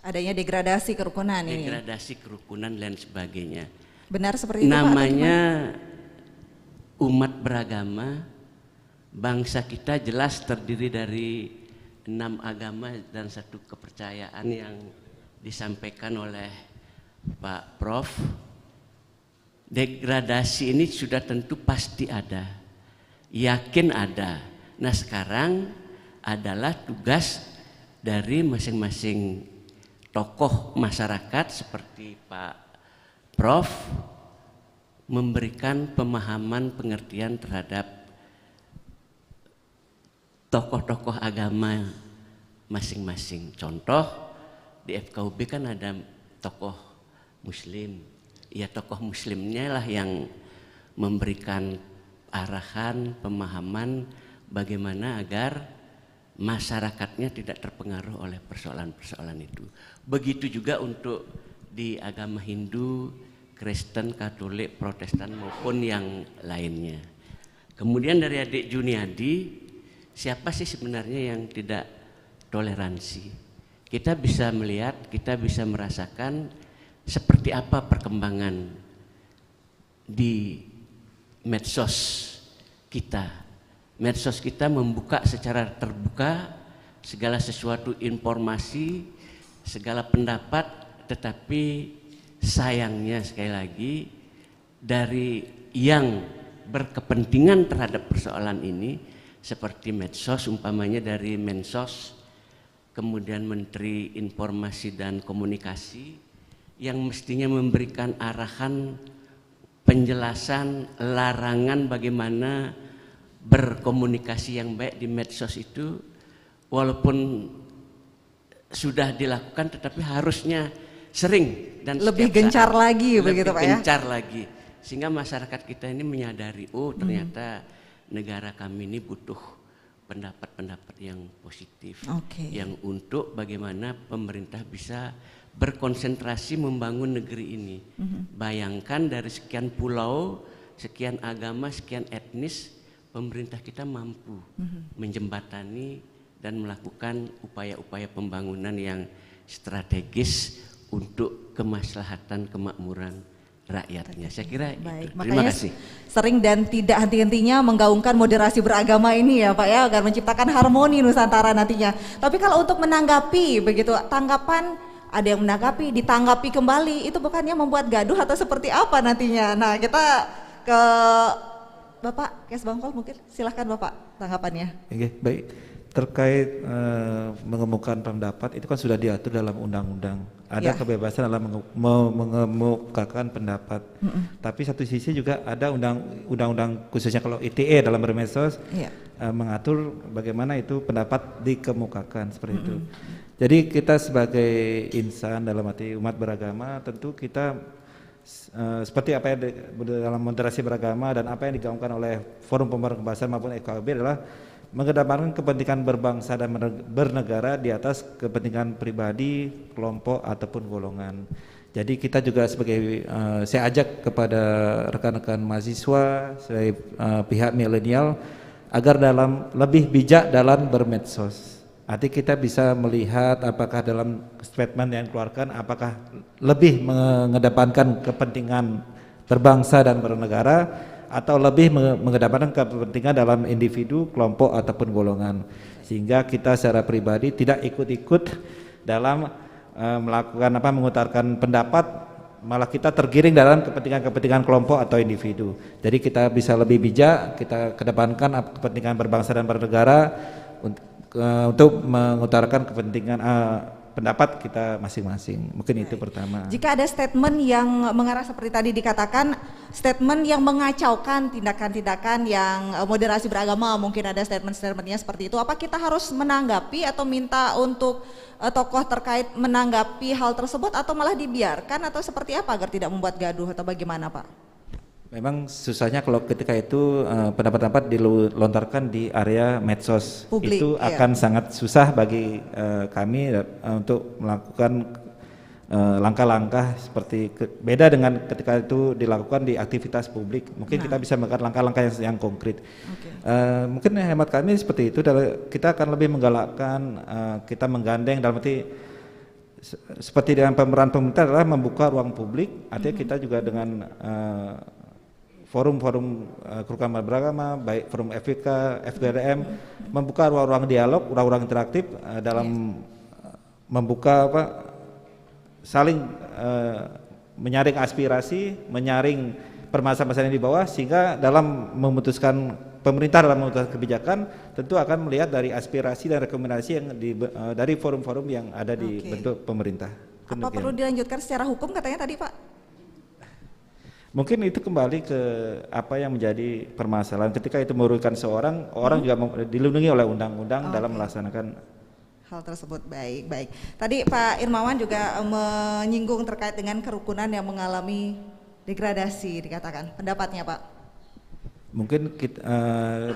adanya degradasi kerukunan ini. Degradasi kerukunan dan sebagainya. Benar seperti itu, Pak? Namanya umat beragama, bangsa kita jelas terdiri dari 6 agama dan 1 kepercayaan yang disampaikan oleh Pak Prof. Degradasi ini sudah tentu pasti ada, yakin ada. Nah sekarang adalah tugas dari masing-masing tokoh masyarakat seperti Pak Prof memberikan pemahaman pengertian terhadap tokoh-tokoh agama masing-masing. Contoh di FKUB kan ada tokoh muslim, ya tokoh muslimnya lah yang memberikan arahan, pemahaman bagaimana agar masyarakatnya tidak terpengaruh oleh persoalan-persoalan itu. Begitu juga untuk di agama Hindu, Kristen, Katolik, Protestan maupun yang lainnya. Kemudian dari adik Juniadi, siapa sih sebenarnya yang tidak toleransi? Kita bisa melihat, kita bisa merasakan seperti apa perkembangan di medsos kita. Medsos kita membuka secara terbuka segala sesuatu informasi, segala pendapat, tetapi sayangnya sekali lagi dari yang berkepentingan terhadap persoalan ini seperti medsos, umpamanya dari Mensos, kemudian Menteri Informasi dan Komunikasi yang mestinya memberikan arahan, penjelasan, larangan bagaimana berkomunikasi yang baik di medsos itu, walaupun sudah dilakukan tetapi harusnya sering dan lebih gencar lagi begitu Pak ya? Gencar lagi, sehingga masyarakat kita ini menyadari, oh ternyata negara kami ini butuh pendapat-pendapat yang positif, yang untuk bagaimana pemerintah bisa berkonsentrasi membangun negeri ini. Bayangkan dari sekian pulau, sekian agama, sekian etnis, pemerintah kita mampu menjembatani dan melakukan upaya-upaya pembangunan yang strategis untuk kemaslahatan kemakmuran rakyatnya. Saya kira itu. Terima kasih. Sering dan tidak henti-hentinya menggaungkan moderasi beragama ini ya Pak ya, agar menciptakan harmoni Nusantara nantinya. Tapi kalau untuk menanggapi begitu, tanggapan ada yang menanggapi, ditanggapi kembali, itu bukannya membuat gaduh atau seperti apa nantinya? Nah kita ke Bapak Kes Bangpol, mungkin silahkan Bapak tanggapannya. Oke, baik. Terkait mengemukakan pendapat itu kan sudah diatur dalam undang-undang. Ada kebebasan dalam mengemukakan pendapat. Tapi satu sisi juga ada undang-undang khususnya kalau ITE dalam bermedsos mengatur bagaimana itu pendapat dikemukakan seperti itu. Jadi kita sebagai insan dalam arti umat beragama tentu kita seperti apa yang dalam moderasi beragama dan apa yang digaungkan oleh Forum Pembaruan Kebangsaan maupun FKUB adalah mengedepankan kepentingan berbangsa dan bernegara di atas kepentingan pribadi, kelompok ataupun golongan. Jadi kita juga sebagai saya ajak kepada rekan-rekan mahasiswa, sebagai pihak milenial agar lebih bijak dalam bermedsos. Arti kita bisa melihat apakah dalam statement yang dikeluarkan apakah lebih mengedepankan kepentingan berbangsa dan bernegara atau lebih mengedepankan kepentingan dalam individu, kelompok ataupun golongan, sehingga kita secara pribadi tidak ikut-ikut dalam melakukan mengutarakan pendapat, malah kita tergiring dalam kepentingan kelompok atau individu. Jadi kita bisa lebih bijak, kita kedepankan kepentingan berbangsa dan bernegara untuk mengutarakan kepentingan pendapat kita masing-masing. Mungkin itu pertama. Jika ada statement yang mengarah seperti tadi dikatakan, statement yang mengacaukan tindakan-tindakan yang moderasi beragama, mungkin ada statement-statementnya seperti itu, apa kita harus menanggapi atau minta untuk tokoh terkait menanggapi hal tersebut atau malah dibiarkan atau seperti apa agar tidak membuat gaduh atau bagaimana Pak? Memang susahnya kalau ketika itu pendapat-pendapat dilontarkan di area medsos publik, itu akan sangat susah bagi kami untuk melakukan langkah-langkah seperti beda dengan ketika itu dilakukan di aktivitas publik. Mungkin kita bisa melakukan langkah-langkah yang konkret. Mungkin hemat kami seperti itu. Kita akan lebih menggalakkan, kita menggandeng dalam arti seperti dengan pemeran pemerintah adalah membuka ruang publik, artinya kita juga dengan forum-forum kerukunan beragama, baik forum FPK, FGDM, membuka ruang-ruang dialog, ruang-ruang interaktif dalam membuka saling menyaring aspirasi, menyaring permasalahan yang di bawah, sehingga dalam memutuskan pemerintah dalam memutuskan kebijakan tentu akan melihat dari aspirasi dan rekomendasi yang dari forum-forum yang ada di bentuk pemerintah. Apa perlu dilanjutkan secara hukum katanya tadi Pak? Mungkin itu kembali ke apa yang menjadi permasalahan ketika itu merugikan seorang, orang juga dilindungi oleh undang-undang dalam melaksanakan hal tersebut. Baik. Tadi Pak Irmawan juga menyinggung terkait dengan kerukunan yang mengalami degradasi dikatakan. Pendapatnya Pak? Mungkin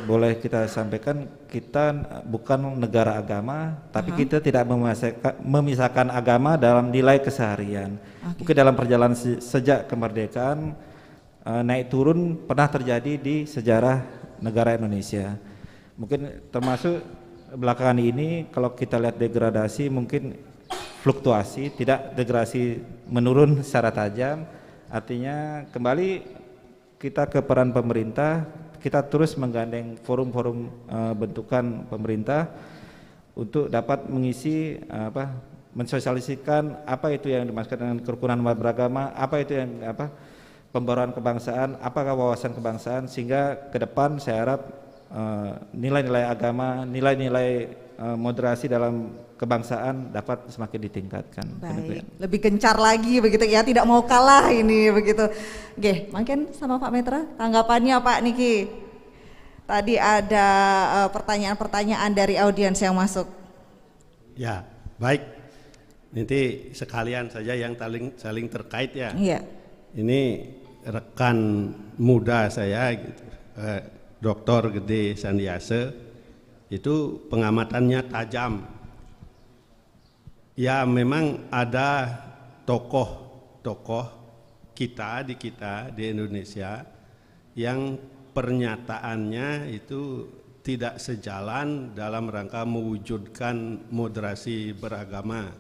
boleh kita sampaikan kita bukan negara agama, tapi kita tidak memisahkan agama dalam nilai keseharian. Mungkin dalam perjalanan sejak kemerdekaan naik turun pernah terjadi di sejarah negara Indonesia. Mungkin termasuk belakangan ini kalau kita lihat degradasi mungkin fluktuasi, tidak degradasi menurun secara tajam. Artinya kembali kita ke peran pemerintah, kita terus menggandeng forum-forum bentukan pemerintah untuk dapat mengisi mensosialisasikan apa itu yang dimaksud dengan kerukunan beragama, apa itu yang pembaruan kebangsaan, apakah wawasan kebangsaan, sehingga ke depan saya harap nilai-nilai agama, nilai-nilai moderasi dalam kebangsaan dapat semakin ditingkatkan. Baik, lebih gencar lagi begitu ya, tidak mau kalah ini begitu. Oke, mungkin sama Pak Metra tanggapannya Pak Niki. Tadi ada pertanyaan-pertanyaan dari audiens yang masuk. Ya, baik. Nanti sekalian saja yang saling terkait ya. Iya. Ini rekan muda saya gitu, Dr. Gede Sandiase, itu pengamatannya tajam. Ya memang ada tokoh-tokoh kita di Indonesia yang pernyataannya itu tidak sejalan dalam rangka mewujudkan moderasi beragama.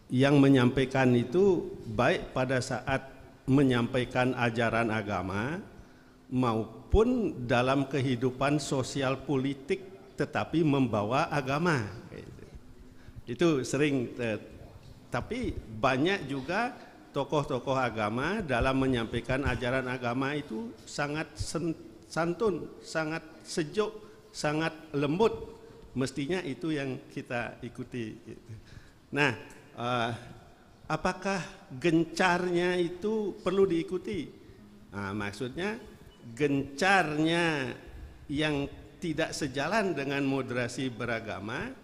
Yang menyampaikan itu baik pada saat menyampaikan ajaran agama maupun dalam kehidupan sosial politik tetapi membawa agama. Itu sering, tapi banyak juga tokoh-tokoh agama dalam menyampaikan ajaran agama itu sangat santun, sangat sejuk, sangat lembut. Mestinya itu yang kita ikuti. Nah, apakah gencarnya itu perlu diikuti? Nah, maksudnya gencarnya yang tidak sejalan dengan moderasi beragama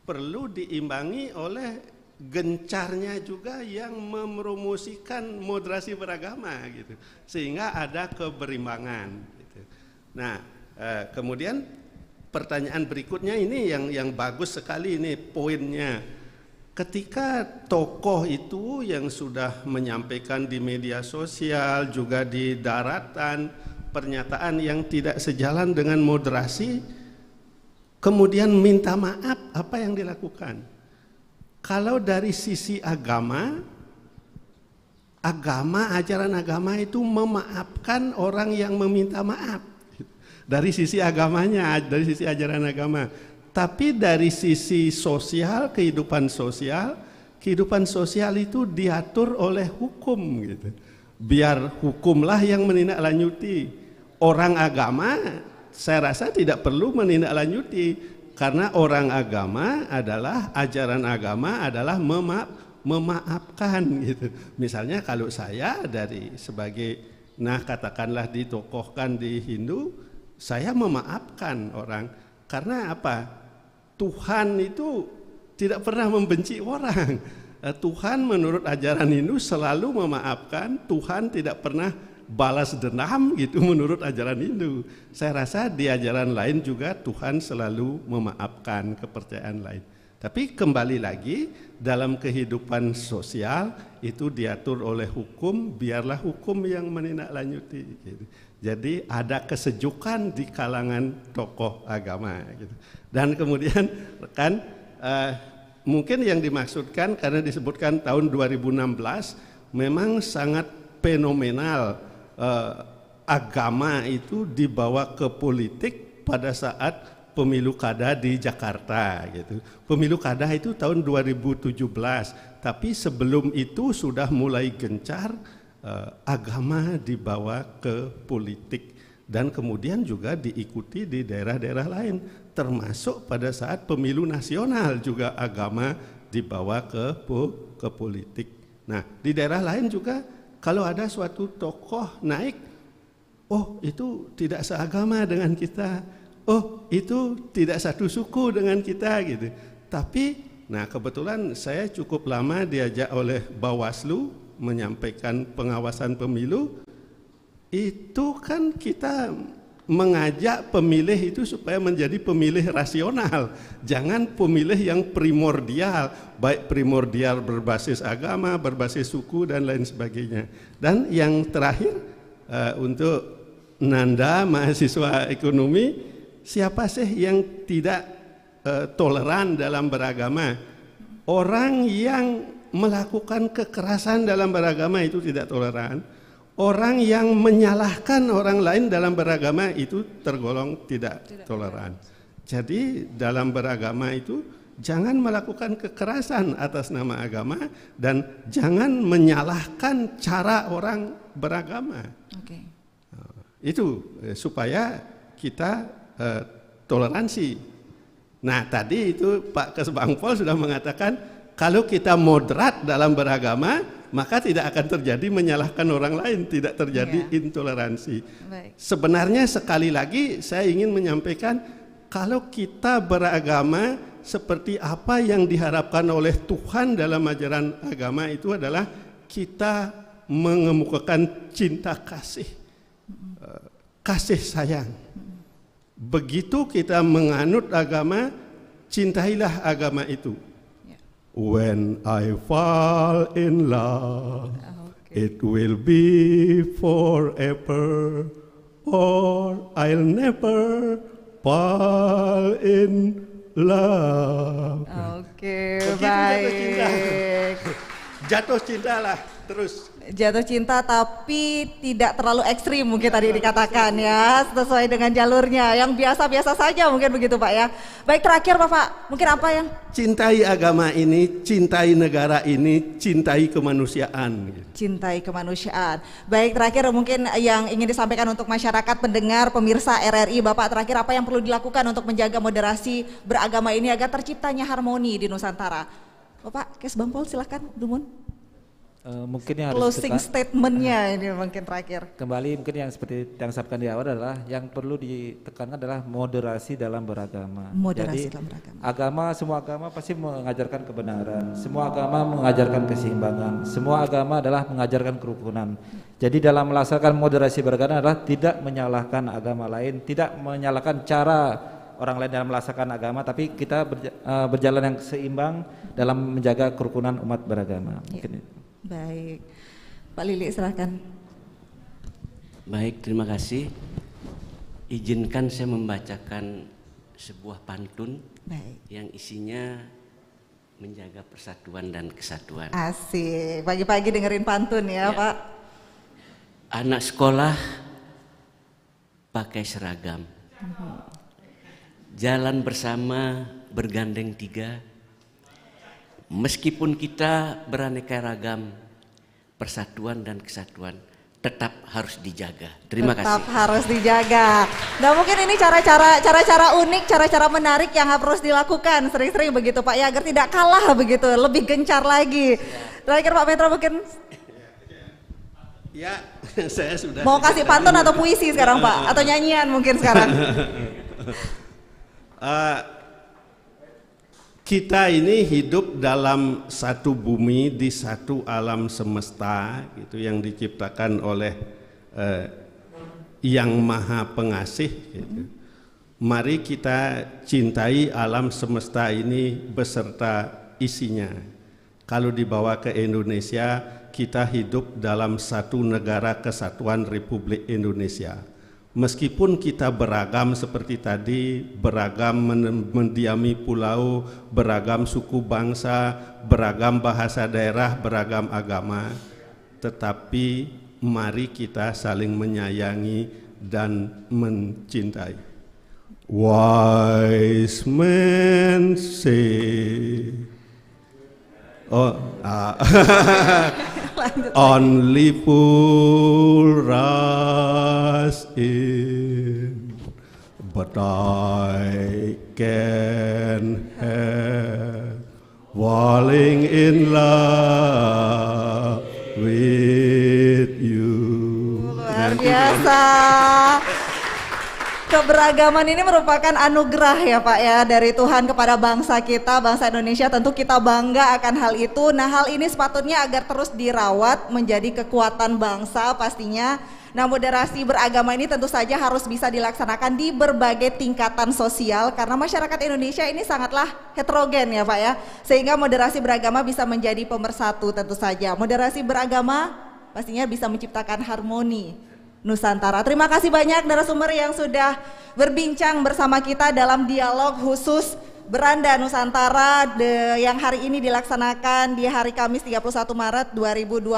perlu diimbangi oleh gencarnya juga yang mempromosikan moderasi beragama gitu, sehingga ada keberimbangan gitu. Nah, kemudian pertanyaan berikutnya ini yang bagus sekali ini poinnya. Ketika tokoh itu yang sudah menyampaikan di media sosial juga di daratan pernyataan yang tidak sejalan dengan moderasi, kemudian minta maaf, apa yang dilakukan? Kalau dari sisi agama, ajaran agama itu memaafkan orang yang meminta maaf. Dari sisi agamanya, dari sisi ajaran agama. Tapi dari sisi sosial, kehidupan sosial itu diatur oleh hukum gitu. Biar hukumlah yang menindaklanjuti. Orang agama saya rasa tidak perlu menindaklanjuti, karena orang agama adalah ajaran agama adalah memaafkan gitu. Misalnya kalau saya katakanlah ditokohkan di Hindu, saya memaafkan orang karena apa? Tuhan itu tidak pernah membenci orang. Tuhan menurut ajaran Hindu selalu memaafkan. Tuhan tidak pernah balas dendam gitu menurut ajaran Hindu. Saya rasa di ajaran lain juga Tuhan selalu memaafkan, kepercayaan lain. Tapi kembali lagi dalam kehidupan sosial itu diatur oleh hukum, biarlah hukum yang menindaklanjuti gitu. Jadi ada kesejukan di kalangan tokoh agama gitu. Dan kemudian rekan mungkin yang dimaksudkan karena disebutkan tahun 2016 memang sangat fenomenal, agama itu dibawa ke politik pada saat pemilu kada di Jakarta gitu. Pemilu kada itu tahun 2017, tapi sebelum itu sudah mulai gencar agama dibawa ke politik dan kemudian juga diikuti di daerah-daerah lain, termasuk pada saat pemilu nasional juga agama dibawa ke politik. Nah, di daerah lain juga kalau ada suatu tokoh naik, oh itu tidak seagama dengan kita, oh itu tidak satu suku dengan kita gitu. Tapi, nah kebetulan saya cukup lama diajak oleh Bawaslu menyampaikan pengawasan pemilu, itu kan kita mengajak pemilih itu supaya menjadi pemilih rasional, jangan pemilih yang primordial, baik primordial berbasis agama, berbasis suku dan lain sebagainya. Dan yang terakhir untuk Nanda mahasiswa ekonomi, siapa sih yang tidak toleran dalam beragama? Orang yang melakukan kekerasan dalam beragama itu tidak toleran. Orang yang menyalahkan orang lain dalam beragama itu tergolong tidak toleran. Jadi dalam beragama itu jangan melakukan kekerasan atas nama agama dan jangan menyalahkan cara orang beragama. Okay. Itu supaya kita toleransi. Nah tadi itu Pak Kesbangpol sudah mengatakan kalau kita moderat dalam beragama maka tidak akan terjadi menyalahkan orang lain, tidak terjadi intoleransi. Baik. Sebenarnya sekali lagi saya ingin menyampaikan kalau kita beragama seperti apa yang diharapkan oleh Tuhan dalam ajaran agama itu adalah kita mengemukakan cinta kasih, kasih sayang. Begitu kita menganut agama, cintailah agama itu. When I fall in love, it will be forever, or I'll never fall in love. Oke, baik. Jatuh cinta lah terus. Jatuh cinta tapi tidak terlalu ekstrim mungkin tadi dikatakan ya, sesuai dengan jalurnya yang biasa-biasa saja mungkin begitu Pak ya. Baik, terakhir Bapak, mungkin apa yang? Cintai agama ini, cintai negara ini, cintai kemanusiaan. Cintai kemanusiaan. Baik, terakhir mungkin yang ingin disampaikan untuk masyarakat pendengar pemirsa RRI, Bapak terakhir apa yang perlu dilakukan untuk menjaga moderasi beragama ini agar terciptanya harmoni di Nusantara? Bapak Kesbangpol silakan, Dumun. Mungkin yang harus closing statementnya ini mungkin terakhir. Kembali mungkin yang seperti yang sampaikan di awal adalah yang perlu ditekankan adalah moderasi dalam beragama. Moderasi Jadi, dalam beragama. Semua agama pasti mengajarkan kebenaran. Semua agama mengajarkan keseimbangan. Semua agama adalah mengajarkan kerukunan. Jadi dalam melaksanakan moderasi beragama adalah tidak menyalahkan agama lain, tidak menyalahkan cara orang lain dalam melaksanakan agama, tapi kita berjalan yang seimbang dalam menjaga kerukunan umat beragama. Mungkin itu. Baik, Pak Lili silakan. Baik, terima kasih. Izinkan saya membacakan sebuah pantun. Baik. Yang isinya menjaga persatuan dan kesatuan. Asik, pagi-pagi dengerin pantun ya Pak. Anak sekolah pakai seragam, jalan bersama bergandeng tiga. Meskipun kita beraneka ragam, persatuan dan kesatuan tetap harus dijaga. Terima kasih. Tetap harus dijaga. Nah mungkin ini cara-cara unik, cara-cara menarik yang harus dilakukan sering-sering begitu Pak ya, agar tidak kalah begitu, lebih gencar lagi. Terakhir Pak Petro mungkin. Ya, saya sudah. Mau kasih pantun atau puisi sekarang Pak, atau nyanyian mungkin sekarang. Kita ini hidup dalam satu bumi di satu alam semesta gitu yang diciptakan oleh Yang Maha Pengasih gitu. Mari kita cintai alam semesta ini beserta isinya. Kalau dibawa ke Indonesia, kita hidup dalam satu negara kesatuan Republik Indonesia. Meskipun kita beragam seperti tadi, beragam mendiami pulau, beragam suku bangsa, beragam bahasa daerah, beragam agama, tetapi mari kita saling menyayangi dan mencintai. Wise men say, only fool rush in, but I can help falling in love with you. Luar biasa. Keberagaman ini merupakan anugerah ya Pak ya dari Tuhan kepada bangsa kita, bangsa Indonesia. Tentu kita bangga akan hal itu. Nah, hal ini sepatutnya agar terus dirawat menjadi kekuatan bangsa pastinya. Nah, moderasi beragama ini tentu saja harus bisa dilaksanakan di berbagai tingkatan sosial karena masyarakat Indonesia ini sangatlah heterogen ya Pak ya. Sehingga moderasi beragama bisa menjadi pemersatu tentu saja. Moderasi beragama pastinya bisa menciptakan harmoni Nusantara. Terima kasih banyak narasumber yang sudah berbincang bersama kita dalam dialog khusus Beranda Nusantara yang hari ini dilaksanakan di hari Kamis 31 Maret 2022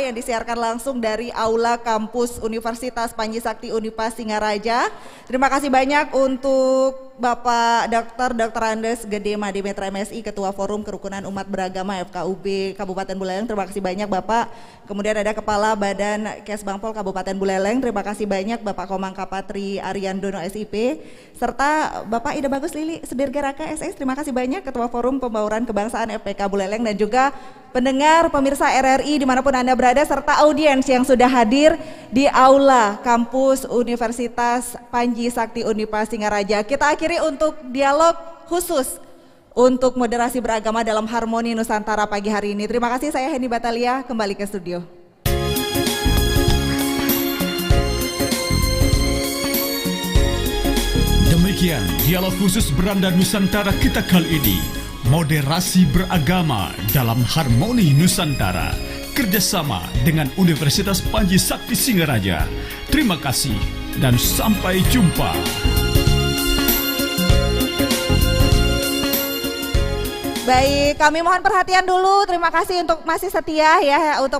yang disiarkan langsung dari Aula Kampus Universitas Panji Sakti Unipas Singaraja. Terima kasih banyak untuk Bapak Dr. Andes Gede Made Metra MSI, Ketua Forum Kerukunan Umat Beragama FKUB Kabupaten Buleleng. Terima kasih banyak Bapak. Kemudian ada Kepala Badan Kesbangpol Kabupaten Buleleng. Terima kasih banyak Bapak Komang Kapatri Ariandono SIP. Serta Bapak Ida Bagus Lili Sedirgaraka SS. Terima kasih banyak Ketua Forum Pembauran Kebangsaan FPK Buleleng dan juga pendengar pemirsa RRI dimanapun Anda berada serta audiens yang sudah hadir di Aula Kampus Universitas Panji Sakti Unipas Singaraja. Kita akhiri untuk dialog khusus untuk moderasi beragama dalam harmoni Nusantara pagi hari ini. Terima kasih, saya Heni Batalia, kembali ke studio. Demikian dialog khusus Beranda Nusantara kita kali ini. Moderasi beragama dalam harmoni Nusantara. Kerjasama dengan Universitas Panji Sakti Singaraja. Terima kasih dan sampai jumpa. Baik, kami mohon perhatian dulu. Terima kasih untuk masih setia ya untuk